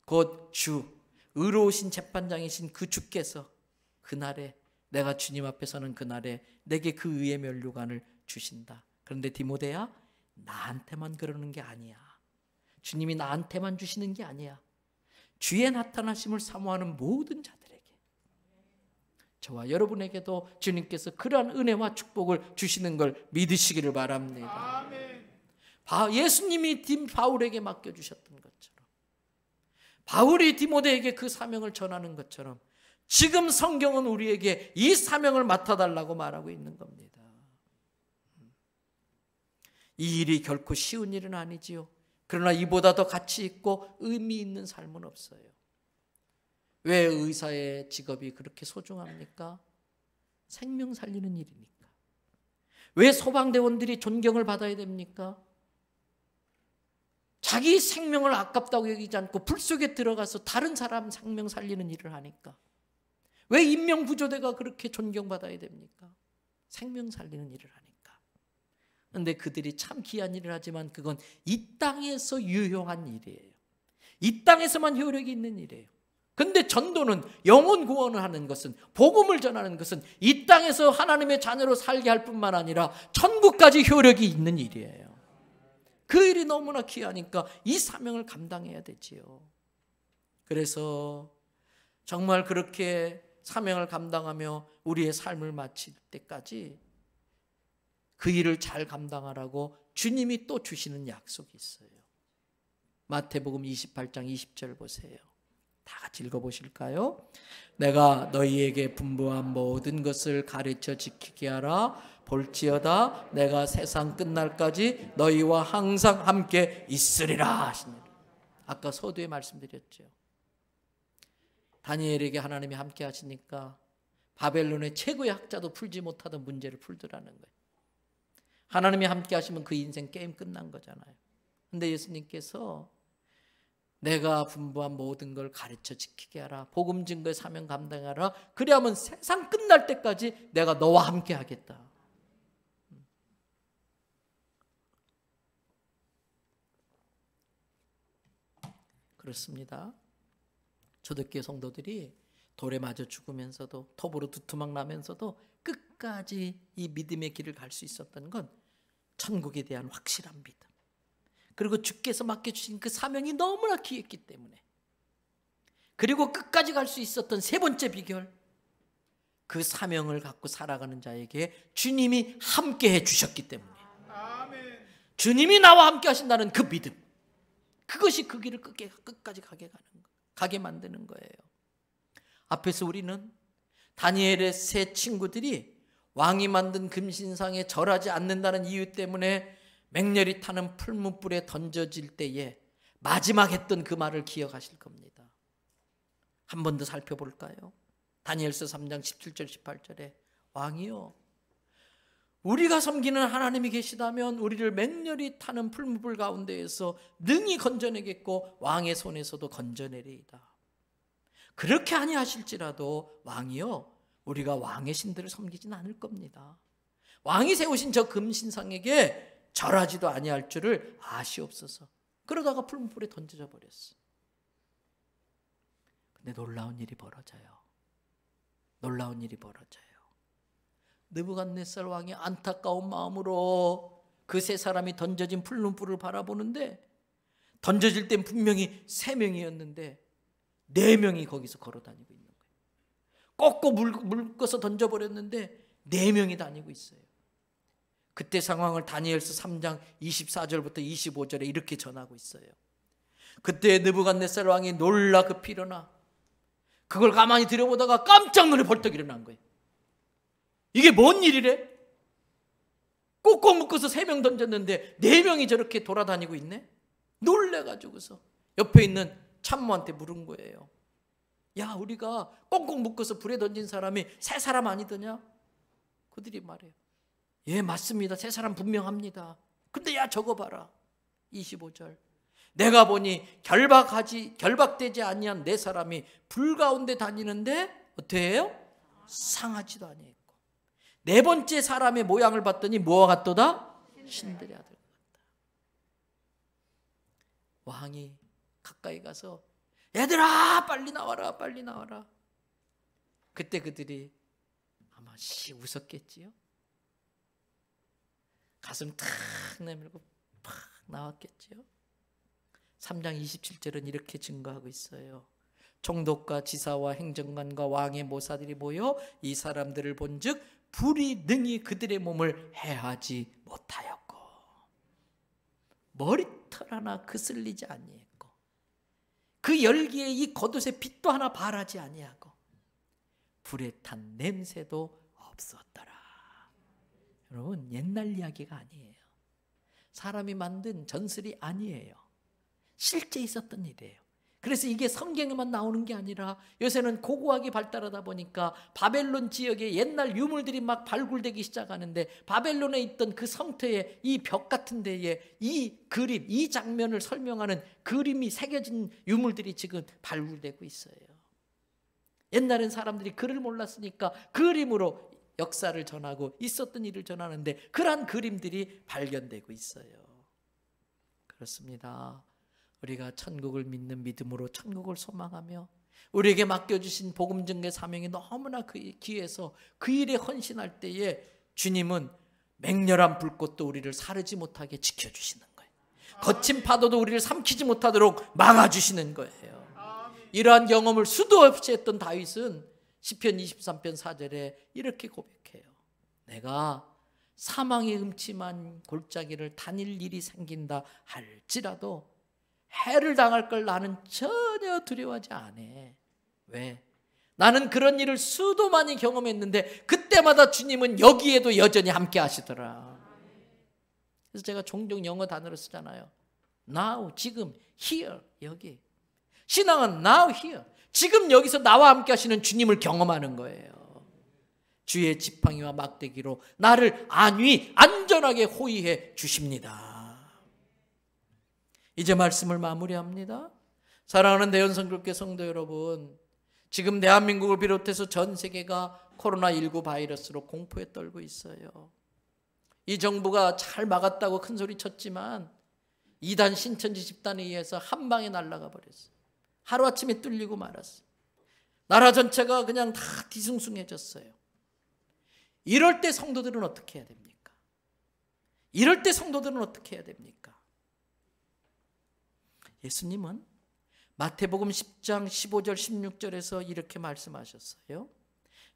곧 주, 의로우신 재판장이신 그 주께서 그날에, 내가 주님 앞에 서는 그날에 내게 그 의의 면류관을 주신다. 그런데 디모데야, 나한테만 그러는 게 아니야. 주님이 나한테만 주시는 게 아니야. 주의 나타나심을 사모하는 모든 자들에게, 저와 여러분에게도 주님께서 그러한 은혜와 축복을 주시는 걸 믿으시기를 바랍니다. 아멘. 예수님이 바울에게 맡겨주셨던 것처럼, 바울이 디모데에게 그 사명을 전하는 것처럼 지금 성경은 우리에게 이 사명을 맡아달라고 말하고 있는 겁니다. 이 일이 결코 쉬운 일은 아니지요. 그러나 이보다 더 가치 있고 의미 있는 삶은 없어요. 왜 의사의 직업이 그렇게 소중합니까? 생명 살리는 일이니까. 왜 소방대원들이 존경을 받아야 됩니까? 자기 생명을 아깝다고 여기지 않고 불 속에 들어가서 다른 사람 생명 살리는 일을 하니까. 왜 인명구조대가 그렇게 존경받아야 됩니까? 생명 살리는 일을 하니까. 그런데 그들이 참 귀한 일을 하지만 그건 이 땅에서 유효한 일이에요. 이 땅에서만 효력이 있는 일이에요. 근데 전도는, 영혼 구원을 하는 것은, 복음을 전하는 것은 이 땅에서 하나님의 자녀로 살게 할 뿐만 아니라 천국까지 효력이 있는 일이에요. 그 일이 너무나 귀하니까 이 사명을 감당해야 되지요. 그래서 정말 그렇게 사명을 감당하며 우리의 삶을 마칠 때까지 그 일을 잘 감당하라고 주님이 또 주시는 약속이 있어요. 마태복음 28장 20절 보세요. 다 같이 읽어보실까요? 내가 너희에게 분부한 모든 것을 가르쳐 지키게 하라. 볼지어다 내가 세상 끝날까지 너희와 항상 함께 있으리라 하시니라. 아까 서두에 말씀드렸죠. 다니엘에게 하나님이 함께 하시니까 바벨론의 최고의 학자도 풀지 못하던 문제를 풀더라는 거예요. 하나님이 함께 하시면 그 인생 게임 끝난 거잖아요. 근데 예수님께서 내가 분부한 모든 걸 가르쳐 지키게 하라. 복음 증거의 사명 감당하라. 그래야만 세상 끝날 때까지 내가 너와 함께 하겠다. 그렇습니다. 초대교회 성도들이 돌에 맞아 죽으면서도, 톱으로 두투막 나면서도 끝까지 이 믿음의 길을 갈 수 있었던 건 천국에 대한 확실한 믿음, 그리고 주께서 맡겨주신 그 사명이 너무나 귀했기 때문에, 그리고 끝까지 갈 수 있었던 세 번째 비결, 그 사명을 갖고 살아가는 자에게 주님이 함께 해주셨기 때문에, 아멘. 주님이 나와 함께 하신다는 그 믿음, 그것이 그 길을 끝까지 가게 만드는 거예요. 앞에서 우리는 다니엘의 세 친구들이 왕이 만든 금신상에 절하지 않는다는 이유 때문에 맹렬히 타는 풀무불에 던져질 때에 마지막 했던 그 말을 기억하실 겁니다. 한 번 더 살펴볼까요? 다니엘서 3장 17절 18절에 왕이요, 우리가 섬기는 하나님이 계시다면 우리를 맹렬히 타는 풀무불 가운데에서 능히 건져내겠고 왕의 손에서도 건져내리이다. 그렇게 아니하실지라도 왕이요, 우리가 왕의 신들을 섬기진 않을 겁니다. 왕이 세우신 저 금신상에게 절하지도 아니할 줄을 아시옵소서. 그러다가 풀무불에 던져져 버렸어. 근데 놀라운 일이 벌어져요. 놀라운 일이 벌어져요. 느부갓네살 왕이 안타까운 마음으로 그 세 사람이 던져진 푸른 뿔을 바라보는데, 던져질 땐 분명히 3명이었는데 4명이 거기서 걸어 다니고 있는 거예요. 꺾고 물고서 던져버렸는데 4명이 다니고 있어요. 그때 상황을 다니엘서 3장 24절부터 25절에 이렇게 전하고 있어요. 그때 느부갓네살 왕이 놀라 급히 일어나 그걸 가만히 들여보다가 깜짝 놀래 벌떡 일어난 거예요. 이게 뭔 일이래? 꼭꼭 묶어서 3명 던졌는데 4명이 저렇게 돌아다니고 있네? 놀래가지고서 옆에 있는 참모한테 물은 거예요. 야, 우리가 꽁꽁 묶어서 불에 던진 사람이 3사람 아니더냐? 그들이 말해요. 예, 맞습니다. 3사람 분명합니다. 근데 야, 저거 봐라. 25절. 내가 보니 결박되지 아니한 4사람이 불 가운데 다니는데 어떻게 해요? 상하지도 아니했고. 4번째 사람의 모양을 봤더니 뭐와 같도다? 신들의 아들 같다. 왕이 가까이 가서 얘들아 빨리 나와라, 빨리 나와라. 그때 그들이 아마 웃었겠지요. 가슴 탁 내밀고 팍 나왔겠지요. 3장 27절은 이렇게 증거하고 있어요. 총독과 지사와 행정관과 왕의 모사들이 모여 이 사람들을 본즉 불이 능히 그들의 몸을 해하지 못하였고 머리털 하나 그슬리지 아니했고 그 열기에 이 겉옷에 빛도 하나 발하지 아니하고 불에 탄 냄새도 없었더라. 여러분, 옛날 이야기가 아니에요. 사람이 만든 전설이 아니에요. 실제 있었던 일이에요. 그래서 이게 성경에만 나오는 게 아니라 요새는 고고학이 발달하다 보니까 바벨론 지역에 옛날 유물들이 막 발굴되기 시작하는데 바벨론에 있던 그 성터에 이 벽 같은 데에 이 그림, 이 장면을 설명하는 그림이 새겨진 유물들이 지금 발굴되고 있어요. 옛날엔 사람들이 글을 몰랐으니까 그림으로 역사를 전하고 있었던 일을 전하는데 그러한 그림들이 발견되고 있어요. 그렇습니다. 우리가 천국을 믿는 믿음으로 천국을 소망하며 우리에게 맡겨주신 복음 전개 사명이 너무나 귀해서 그 일에 헌신할 때에 주님은 맹렬한 불꽃도 우리를 사르지 못하게 지켜주시는 거예요. 거친 파도도 우리를 삼키지 못하도록 막아주시는 거예요. 이러한 경험을 수도 없이 했던 다윗은 시편 23편 4절에 이렇게 고백해요. 내가 사망의 음침한 골짜기를 다닐 일이 생긴다 할지라도 해를 당할 걸 나는 전혀 두려워하지 않아. 왜? 나는 그런 일을 수도 많이 경험했는데 그때마다 주님은 여기에도 여전히 함께 하시더라. 그래서 제가 종종 영어 단어를 쓰잖아요. Now, 지금, here, 여기. 신앙은 now, here. 지금 여기서 나와 함께 하시는 주님을 경험하는 거예요. 주의 지팡이와 막대기로 나를 안위 안전하게 호위해 주십니다. 이제 말씀을 마무리합니다. 사랑하는 대연성교회 성도 여러분, 지금 대한민국을 비롯해서 전 세계가 코로나19 바이러스로 공포에 떨고 있어요. 이 정부가 잘 막았다고 큰 소리 쳤지만 이단 신천지 집단에 의해서 한 방에 날아가 버렸어요. 하루아침에 뚫리고 말았어요. 나라 전체가 그냥 다 뒤숭숭해졌어요. 이럴 때 성도들은 어떻게 해야 됩니까? 이럴 때 성도들은 어떻게 해야 됩니까? 예수님은 마태복음 10장 15절 16절에서 이렇게 말씀하셨어요.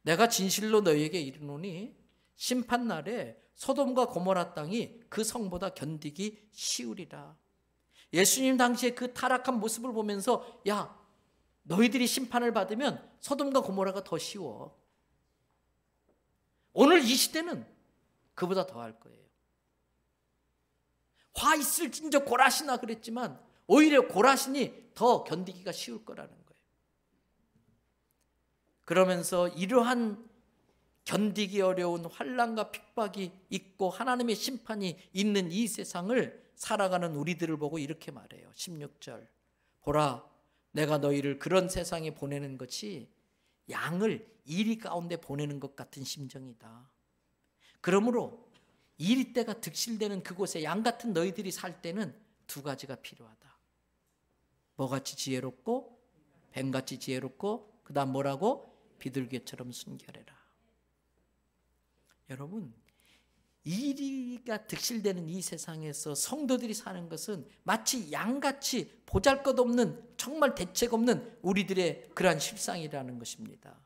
내가 진실로 너희에게 이르노니 심판날에 소돔과 고모라 땅이 그 성보다 견디기 쉬우리라. 예수님 당시에 그 타락한 모습을 보면서 야, 너희들이 심판을 받으면 소돔과 고모라가 더 쉬워. 오늘 이 시대는 그보다 더 할 거예요. 화 있을진저 고라시나 그랬지만 오히려 고라신이 더 견디기가 쉬울 거라는 거예요. 그러면서 이러한 견디기 어려운 환난과 핍박이 있고 하나님의 심판이 있는 이 세상을 살아가는 우리들을 보고 이렇게 말해요. 16절. 보라, 내가 너희를 그런 세상에 보내는 것이 양을 이리 가운데 보내는 것 같은 심정이다. 그러므로 이리때가 득실되는 그곳에 양 같은 너희들이 살 때는 2가지가 필요하다. 뭐같이 지혜롭고 뱀같이 지혜롭고 그 다음 뭐라고? 비둘기처럼 순결해라. 여러분, 이리가 득실되는 이 세상에서 성도들이 사는 것은 마치 양같이 보잘것없는, 정말 대책 없는 우리들의 그러한 실상이라는 것입니다.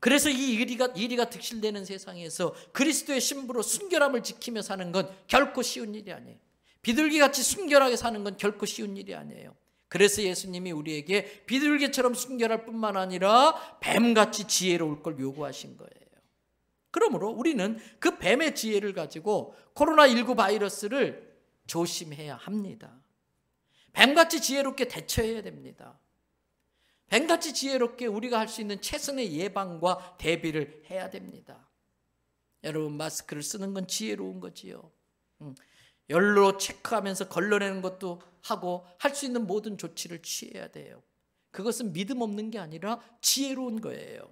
그래서 이 이리가 득실되는 세상에서 그리스도의 신부로 순결함을 지키며 사는 건 결코 쉬운 일이 아니에요. 비둘기같이 순결하게 사는 건 결코 쉬운 일이 아니에요. 그래서 예수님이 우리에게 비둘기처럼 순결할 뿐만 아니라 뱀같이 지혜로울 걸 요구하신 거예요. 그러므로 우리는 그 뱀의 지혜를 가지고 코로나19 바이러스를 조심해야 합니다. 뱀같이 지혜롭게 대처해야 됩니다. 뱀같이 지혜롭게 우리가 할 수 있는 최선의 예방과 대비를 해야 됩니다. 여러분, 마스크를 쓰는 건 지혜로운 거지요. 열로 체크하면서 걸러내는 것도 하고 할 수 있는 모든 조치를 취해야 돼요. 그것은 믿음 없는 게 아니라 지혜로운 거예요.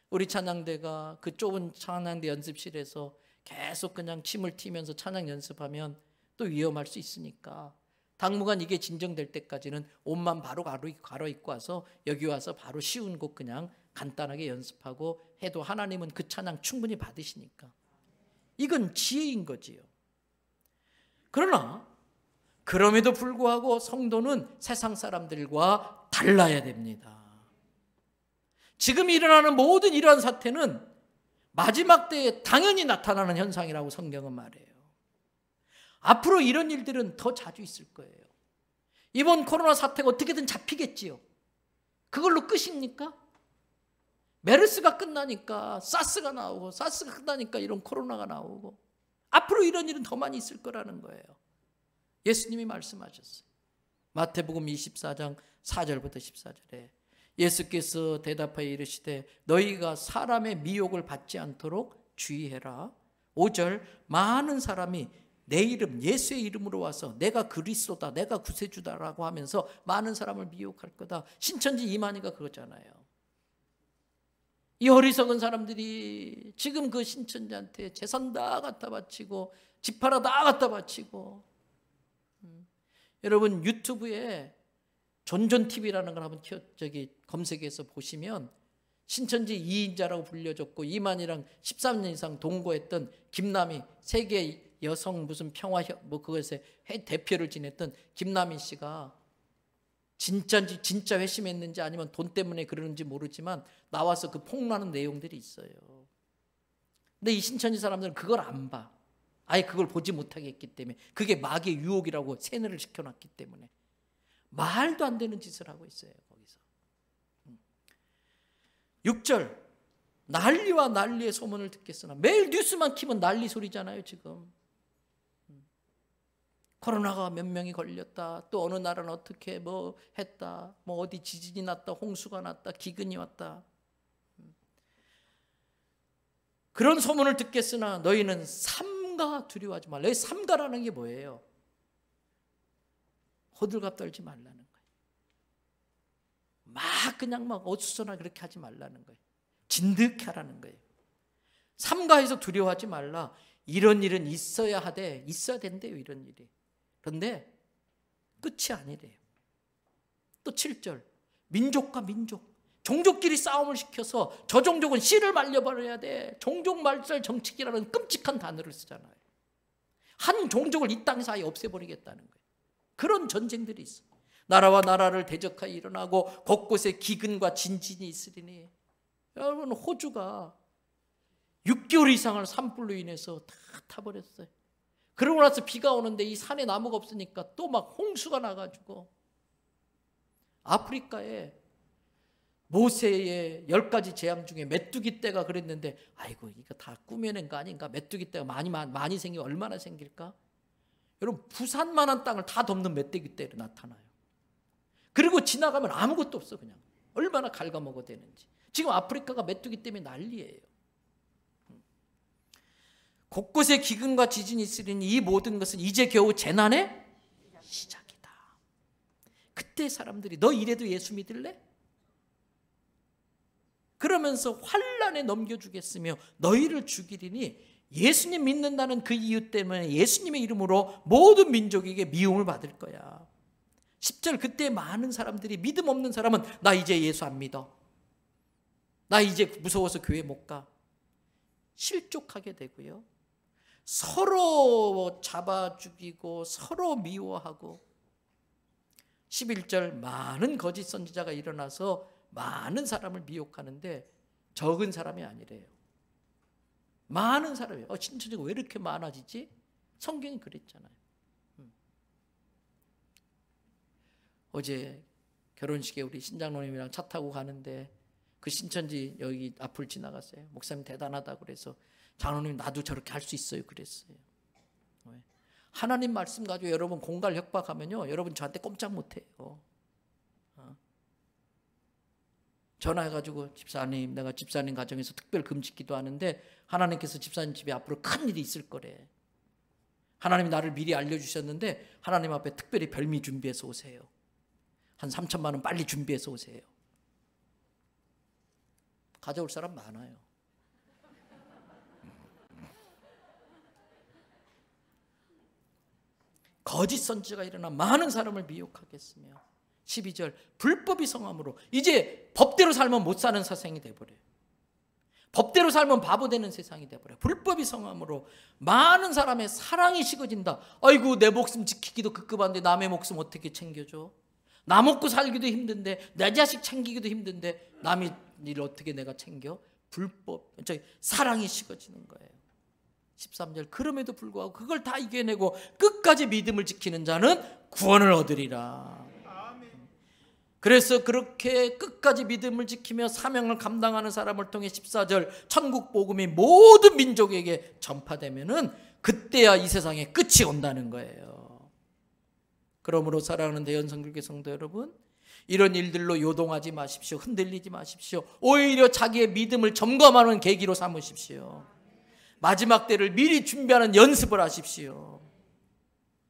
우리 찬양대가 그 좁은 찬양대 연습실에서 계속 그냥 침을 튀면서 찬양 연습하면 또 위험할 수 있으니까 당분간 이게 진정될 때까지는 옷만 바로 갈아입고 와서 여기 와서 바로 쉬운 곡 그냥 간단하게 연습하고 해도 하나님은 그 찬양 충분히 받으시니까 이건 지혜인 거지요. 그러나 그럼에도 불구하고 성도는 세상 사람들과 달라야 됩니다. 지금 일어나는 모든 이러한 사태는 마지막 때에 당연히 나타나는 현상이라고 성경은 말해요. 앞으로 이런 일들은 더 자주 있을 거예요. 이번 코로나 사태가 어떻게든 잡히겠지요. 그걸로 끝입니까? 메르스가 끝나니까 사스가 나오고, 사스가 끝나니까 이런 코로나가 나오고, 앞으로 이런 일은 더 많이 있을 거라는 거예요. 예수님이 말씀하셨어요. 마태복음 24장 4절부터 14절에 예수께서 대답하여 이르시되 너희가 사람의 미혹을 받지 않도록 주의해라. 5절 많은 사람이 내 이름 예수의 이름으로 와서 내가 그리스도다, 내가 구세주다라고 하면서 많은 사람을 미혹할 거다. 신천지 이만희가 그거잖아요. 이 어리석은 사람들이 지금 그 신천지한테 재산 다 갖다 바치고 집 하나 다 갖다 바치고. 여러분, 유튜브에 존존TV라는 걸 한번 검색해서 보시면 신천지 2인자라고 불려졌고 이만희랑 13년 이상 동거했던 김남희, 세계 여성 무슨 평화 그것에 대표를 지냈던 김남희 씨가 진짜인지 진짜 회심했는지 아니면 돈 때문에 그러는지 모르지만 나와서 그 폭로하는 내용들이 있어요. 근데 이 신천지 사람들은 그걸 안 봐. 아예 그걸 보지 못하게 했기 때문에, 그게 마귀의 유혹이라고 세뇌를 시켜놨기 때문에 말도 안 되는 짓을 하고 있어요. 거기서 6절 난리와 난리의 소문을 듣겠으나, 매일 뉴스만 키면 난리 소리잖아요. 지금 코로나가 몇 명이 걸렸다, 또 어느 나라는 어떻게 뭐 했다, 뭐 어디 지진이 났다, 홍수가 났다, 기근이 왔다. 그런 소문을 듣겠으나 너희는 삼가 두려워하지 말라. 여기 삼가라는 게 뭐예요? 호들갑 떨지 말라는 거예요. 막 그냥 막 어수선하게 그렇게 하지 말라는 거예요. 진득해 하라는 거예요. 삼가해서 두려워하지 말라. 이런 일은 있어야 하되, 있어야 된대요, 이런 일이. 그런데 끝이 아니래요. 또 7절 민족과 민족, 종족끼리 싸움을 시켜서 저 종족은 씨를 말려버려야 돼. 종족 말살 정책이라는 끔찍한 단어를 쓰잖아요. 한 종족을 이 땅에서 아예 없애버리겠다는 거예요. 그런 전쟁들이 있어요. 나라와 나라를 대적하여 일어나고 곳곳에 기근과 진진이 있으리니. 여러분, 호주가 6개월 이상을 산불로 인해서 다 타버렸어요. 그러고 나서 비가 오는데 이 산에 나무가 없으니까 또 막 홍수가 나가지고. 아프리카에 모세의 10가지 재앙 중에 메뚜기 떼가 그랬는데, 아이고 이거 다 꾸며낸 거 아닌가? 메뚜기 떼가 많이 생기면 얼마나 생길까? 여러분, 부산만한 땅을 다 덮는 메뚜기 떼로 나타나요. 그리고 지나가면 아무것도 없어. 그냥 얼마나 갉아먹어대는지. 지금 아프리카가 메뚜기 때문에 난리예요. 곳곳에 기근과 지진이 있으리니 이 모든 것은 이제 겨우 재난의 시작이다. 그때 사람들이 너 이래도 예수 믿을래? 그러면서 환난에 넘겨주겠으며 너희를 죽이리니, 예수님 믿는다는 그 이유 때문에 예수님의 이름으로 모든 민족에게 미움을 받을 거야. 10절 그때 많은 사람들이, 믿음 없는 사람은 나 이제 예수 안 믿어, 나 이제 무서워서 교회 못 가, 실족하게 되고요. 서로 잡아 죽이고 서로 미워하고. 11절 많은 거짓 선지자가 일어나서 많은 사람을 미혹하는데 적은 사람이 아니래요. 많은 사람이. 신천지가 왜 이렇게 많아지지? 성경이 그랬잖아요. 어제 결혼식에 우리 신장로님이랑 차 타고 가는데 그 신천지 여기 앞을 지나갔어요. 목사님 대단하다고 그래서 장로님 나도 저렇게 할 수 있어요 그랬어요. 하나님 말씀 가지고 여러분 공갈 협박하면요, 여러분 저한테 꼼짝 못해요. 전화해가지고 집사님, 내가 집사님 가정에서 특별 금식 기도하는데 하나님께서 집사님 집에 앞으로 큰 일이 있을 거래. 하나님이 나를 미리 알려주셨는데 하나님 앞에 특별히 별미 준비해서 오세요. 한 3천만 원 빨리 준비해서 오세요. 가져올 사람 많아요. 거짓 선지자가 일어나 많은 사람을 미혹하겠으며. 12절 불법이 성함으로. 이제 법대로 살면 못 사는 세상이 돼버려요. 법대로 살면 바보 되는 세상이 돼버려요. 불법이 성함으로 많은 사람의 사랑이 식어진다. 아이고 내 목숨 지키기도 급급한데 남의 목숨 어떻게 챙겨줘? 나 먹고 살기도 힘든데, 내 자식 챙기기도 힘든데 남의 일 어떻게 내가 챙겨? 불법, 사랑이 식어지는 거예요. 13절 그럼에도 불구하고 그걸 다 이겨내고 끝까지 믿음을 지키는 자는 구원을 얻으리라. 그래서 그렇게 끝까지 믿음을 지키며 사명을 감당하는 사람을 통해 14절 천국 복음이 모든 민족에게 전파되면은 그때야 이 세상에 끝이 온다는 거예요. 그러므로 사랑하는 대연성교회 성도 여러분, 이런 일들로 요동하지 마십시오. 흔들리지 마십시오. 오히려 자기의 믿음을 점검하는 계기로 삼으십시오. 마지막 때를 미리 준비하는 연습을 하십시오.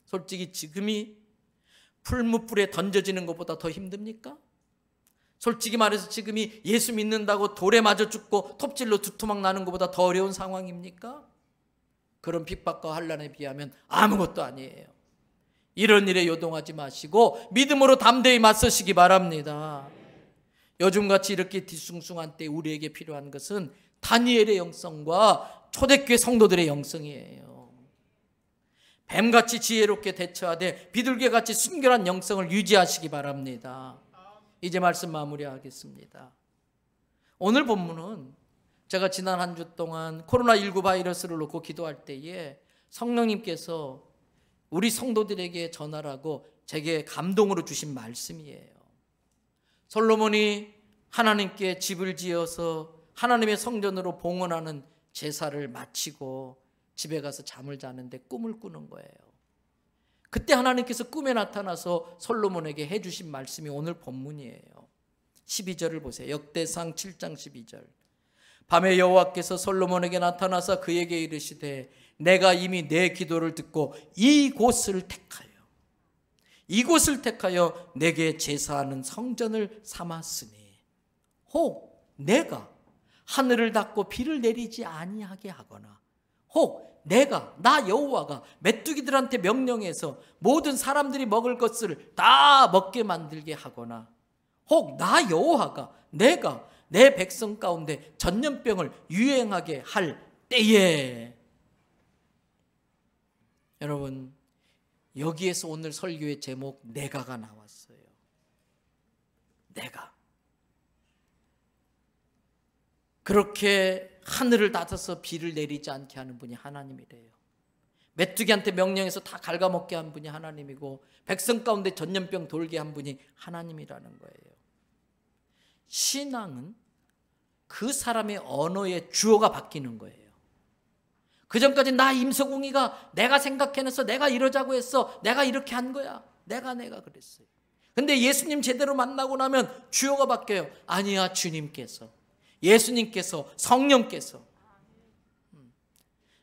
솔직히 지금이 풀무불에 던져지는 것보다 더 힘듭니까? 솔직히 말해서 지금이 예수 믿는다고 돌에 맞아 죽고 톱질로 두토막 나는 것보다 더 어려운 상황입니까? 그런 핍박과 환난에 비하면 아무것도 아니에요. 이런 일에 요동하지 마시고 믿음으로 담대히 맞서시기 바랍니다. 요즘같이 이렇게 뒤숭숭한 때 우리에게 필요한 것은 다니엘의 영성과 초대교회 성도들의 영성이에요. 뱀같이 지혜롭게 대처하되 비둘기같이 순결한 영성을 유지하시기 바랍니다. 이제 말씀 마무리하겠습니다. 오늘 본문은 제가 지난 한 주 동안 코로나19 바이러스를 놓고 기도할 때에 성령님께서 우리 성도들에게 전하라고 제게 감동으로 주신 말씀이에요. 솔로몬이 하나님께 집을 지어서 하나님의 성전으로 봉헌하는 제사를 마치고 집에 가서 잠을 자는데 꿈을 꾸는 거예요. 그때 하나님께서 꿈에 나타나서 솔로몬에게 해주신 말씀이 오늘 본문이에요. 12절을 보세요. 역대상 7장 12절. 밤에 여호와께서 솔로몬에게 나타나서 그에게 이르시되 내가 이미 내 기도를 듣고 이곳을 택하여 내게 제사하는 성전을 삼았으니 혹 내가 하늘을 닫고 비를 내리지 아니하게 하거나 혹 내가 나 여호와가 메뚜기들한테 명령해서 모든 사람들이 먹을 것을 다 먹게 만들게 하거나 혹 나 여호와가 내가 내 백성 가운데 전염병을 유행하게 할 때에. 여러분, 여기에서 오늘 설교의 제목 내가가 나왔어요. 내가. 그렇게 하늘을 닫아서 비를 내리지 않게 하는 분이 하나님이래요. 메뚜기한테 명령해서 다 갉아먹게 한 분이 하나님이고 백성 가운데 전염병 돌게 한 분이 하나님이라는 거예요. 신앙은 그 사람의 언어의 주어가 바뀌는 거예요. 그전까지 나 임석웅이가 내가 생각해내서 내가 이러자고 했어, 내가 이렇게 한 거야, 내가 그랬어요. 근데 예수님 제대로 만나고 나면 주어가 바뀌어요. 아니야, 주님께서, 예수님께서, 성령께서.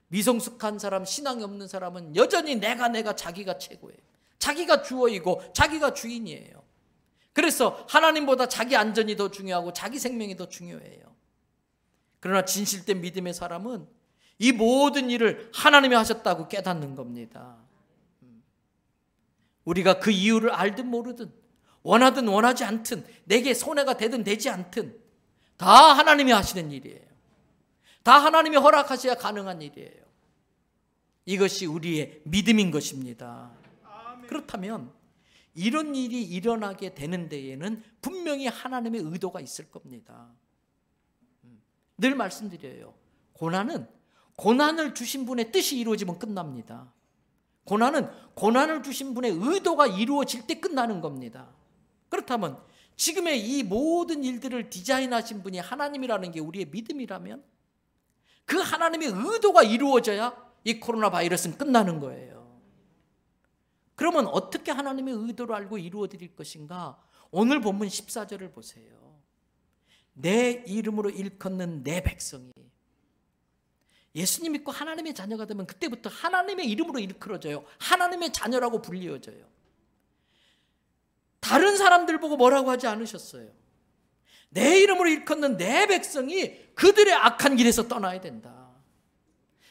미성숙한 사람, 신앙이 없는 사람은 여전히 내가 자기가 최고예요. 자기가 주어이고 자기가 주인이에요. 그래서 하나님보다 자기 안전이 더 중요하고 자기 생명이 더 중요해요. 그러나 진실된 믿음의 사람은 이 모든 일을 하나님이 하셨다고 깨닫는 겁니다. 우리가 그 이유를 알든 모르든, 원하든 원하지 않든, 내게 손해가 되든 되지 않든 다 하나님이 하시는 일이에요. 다 하나님이 허락하셔야 가능한 일이에요. 이것이 우리의 믿음인 것입니다. 그렇다면 이런 일이 일어나게 되는 데에는 분명히 하나님의 의도가 있을 겁니다. 늘 말씀드려요. 고난을 주신 분의 뜻이 이루어지면 끝납니다. 고난을 주신 분의 의도가 이루어질 때 끝나는 겁니다. 그렇다면 지금의 이 모든 일들을 디자인하신 분이 하나님이라는 게 우리의 믿음이라면 그 하나님의 의도가 이루어져야 이 코로나 바이러스는 끝나는 거예요. 그러면 어떻게 하나님의 의도를 알고 이루어 드릴 것인가? 오늘 본문 14절을 보세요. 내 이름으로 일컫는 내 백성이, 예수님 믿고 하나님의 자녀가 되면 그때부터 하나님의 이름으로 일컬어져요. 하나님의 자녀라고 불리어져요. 다른 사람들 보고 뭐라고 하지 않으셨어요. 내 이름으로 일컫는 내 백성이 그들의 악한 길에서 떠나야 된다.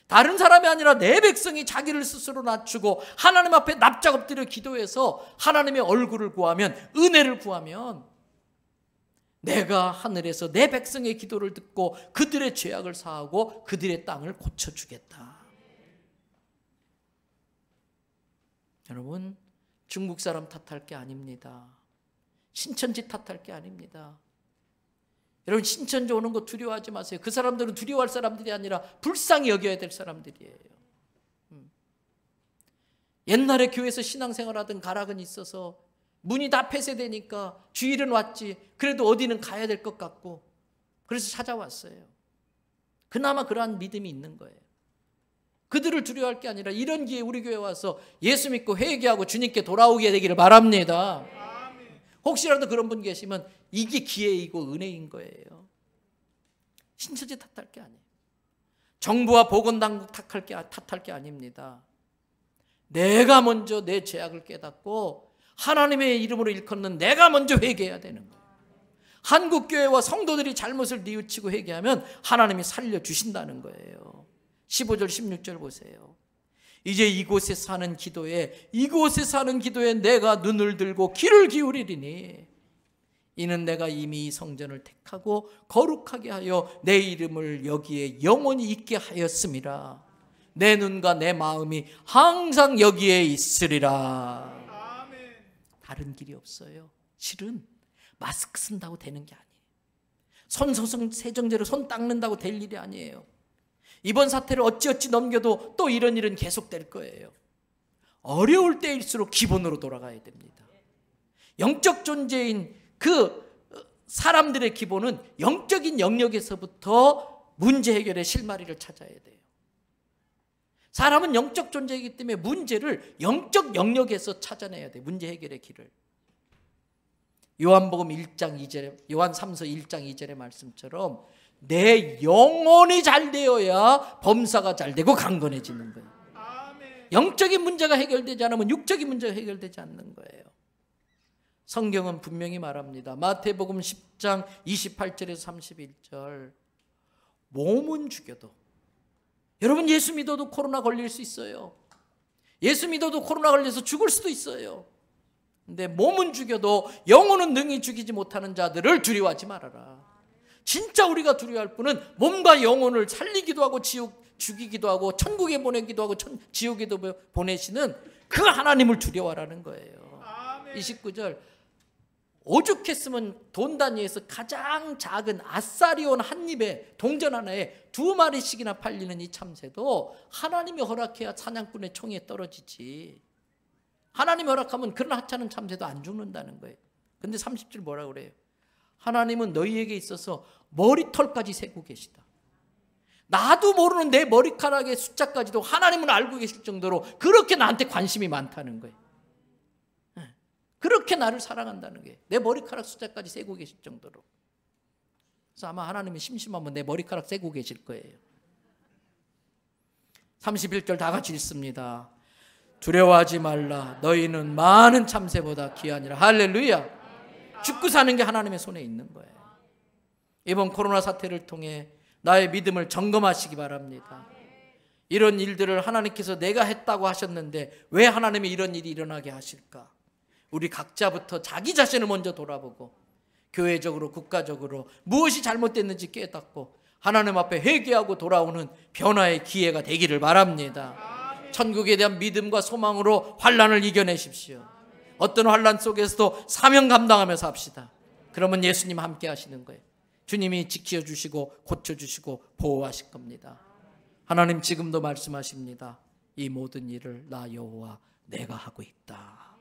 다른 사람이 아니라 내 백성이 자기를 스스로 낮추고 하나님 앞에 납작 엎드려 기도해서 하나님의 얼굴을 구하면, 은혜를 구하면 내가 하늘에서 내 백성의 기도를 듣고 그들의 죄악을 사하고 그들의 땅을 고쳐주겠다. 여러분, 중국 사람 탓할 게 아닙니다. 신천지 탓할 게 아닙니다. 여러분, 신천지 오는 거 두려워하지 마세요. 그 사람들은 두려워할 사람들이 아니라 불쌍히 여겨야 될 사람들이에요. 옛날에 교회에서 신앙생활하던 가락은 있어서 문이 다 폐쇄되니까 주일은 왔지, 그래도 어디는 가야 될 것 같고 그래서 찾아왔어요. 그나마 그러한 믿음이 있는 거예요. 그들을 두려워할 게 아니라 이런 기회에 우리 교회 와서 예수 믿고 회개하고 주님께 돌아오게 되기를 바랍니다. 혹시라도 그런 분 계시면 이게 기회이고 은혜인 거예요. 신천지 탓할 게 아니에요. 정부와 보건당국 탓할 게 아닙니다. 내가 먼저 내 죄악을 깨닫고 하나님의 이름으로 일컫는 내가 먼저 회개해야 되는 거예요. 한국교회와 성도들이 잘못을 뉘우치고 회개하면 하나님이 살려주신다는 거예요. 15절 16절 보세요. 이제 이곳에 사는 기도에 내가 눈을 들고 귀를 기울이리니 이는 내가 이미 이 성전을 택하고 거룩하게 하여 내 이름을 여기에 영원히 있게 하였음이라. 내 눈과 내 마음이 항상 여기에 있으리라. 다른 길이 없어요. 실은 마스크 쓴다고 되는 게 아니에요. 세정제로 손 닦는다고 될 일이 아니에요. 이번 사태를 어찌어찌 넘겨도 또 이런 일은 계속될 거예요. 어려울 때일수록 기본으로 돌아가야 됩니다. 영적 존재인 그 사람들의 기본은 영적인 영역에서부터 문제 해결의 실마리를 찾아야 돼요. 사람은 영적 존재이기 때문에 문제를 영적 영역에서 찾아내야 돼요. 문제 해결의 길을. 요한복음 1장 2절에, 요한 3서 1장 2절의 말씀처럼 내 영혼이 잘 되어야 범사가 잘 되고 강건해지는 거예요. 영적인 문제가 해결되지 않으면 육적인 문제가 해결되지 않는 거예요. 성경은 분명히 말합니다. 마태복음 10장 28절에서 31절. 몸은 죽여도, 여러분 예수 믿어도 코로나 걸릴 수 있어요. 예수 믿어도 코로나 걸려서 죽을 수도 있어요. 근데 몸은 죽여도 영혼은 능히 죽이지 못하는 자들을 두려워하지 말아라. 진짜 우리가 두려워할 분은 몸과 영혼을 살리기도 하고 죽이기도 하고 천국에 보내기도 하고 지옥에도 보내시는 그 하나님을 두려워하라는 거예요. 29절. 오죽했으면 돈 단위에서 가장 작은 아싸리온 한 입에, 동전 하나에 2마리씩이나 팔리는 이 참새도 하나님이 허락해야 사냥꾼의 총에 떨어지지. 하나님이 허락하면 그런 하찮은 참새도 안 죽는다는 거예요. 근데 30절 뭐라고 그래요? 하나님은 너희에게 있어서 머리털까지 세고 계시다. 나도 모르는 내 머리카락의 숫자까지도 하나님은 알고 계실 정도로 그렇게 나한테 관심이 많다는 거예요. 그렇게 나를 사랑한다는 게, 내 머리카락 숫자까지 세고 계실 정도로. 그래서 아마 하나님이 심심하면 내 머리카락 세고 계실 거예요. 31절 다 같이 읽습니다. 두려워하지 말라. 너희는 많은 참새보다 귀하니라. 할렐루야. 죽고 사는 게 하나님의 손에 있는 거예요. 이번 코로나 사태를 통해 나의 믿음을 점검하시기 바랍니다. 이런 일들을 하나님께서 내가 했다고 하셨는데 왜 하나님이 이런 일이 일어나게 하실까? 우리 각자부터 자기 자신을 먼저 돌아보고 교회적으로 국가적으로 무엇이 잘못됐는지 깨닫고 하나님 앞에 회개하고 돌아오는 변화의 기회가 되기를 바랍니다. 천국에 대한 믿음과 소망으로 환난을 이겨내십시오. 어떤 환난 속에서도 사명 감당하며 삽시다. 그러면 예수님 함께 하시는 거예요. 주님이 지켜주시고 고쳐주시고 보호하실 겁니다. 하나님 지금도 말씀하십니다. 이 모든 일을 나 여호와 내가 하고 있다.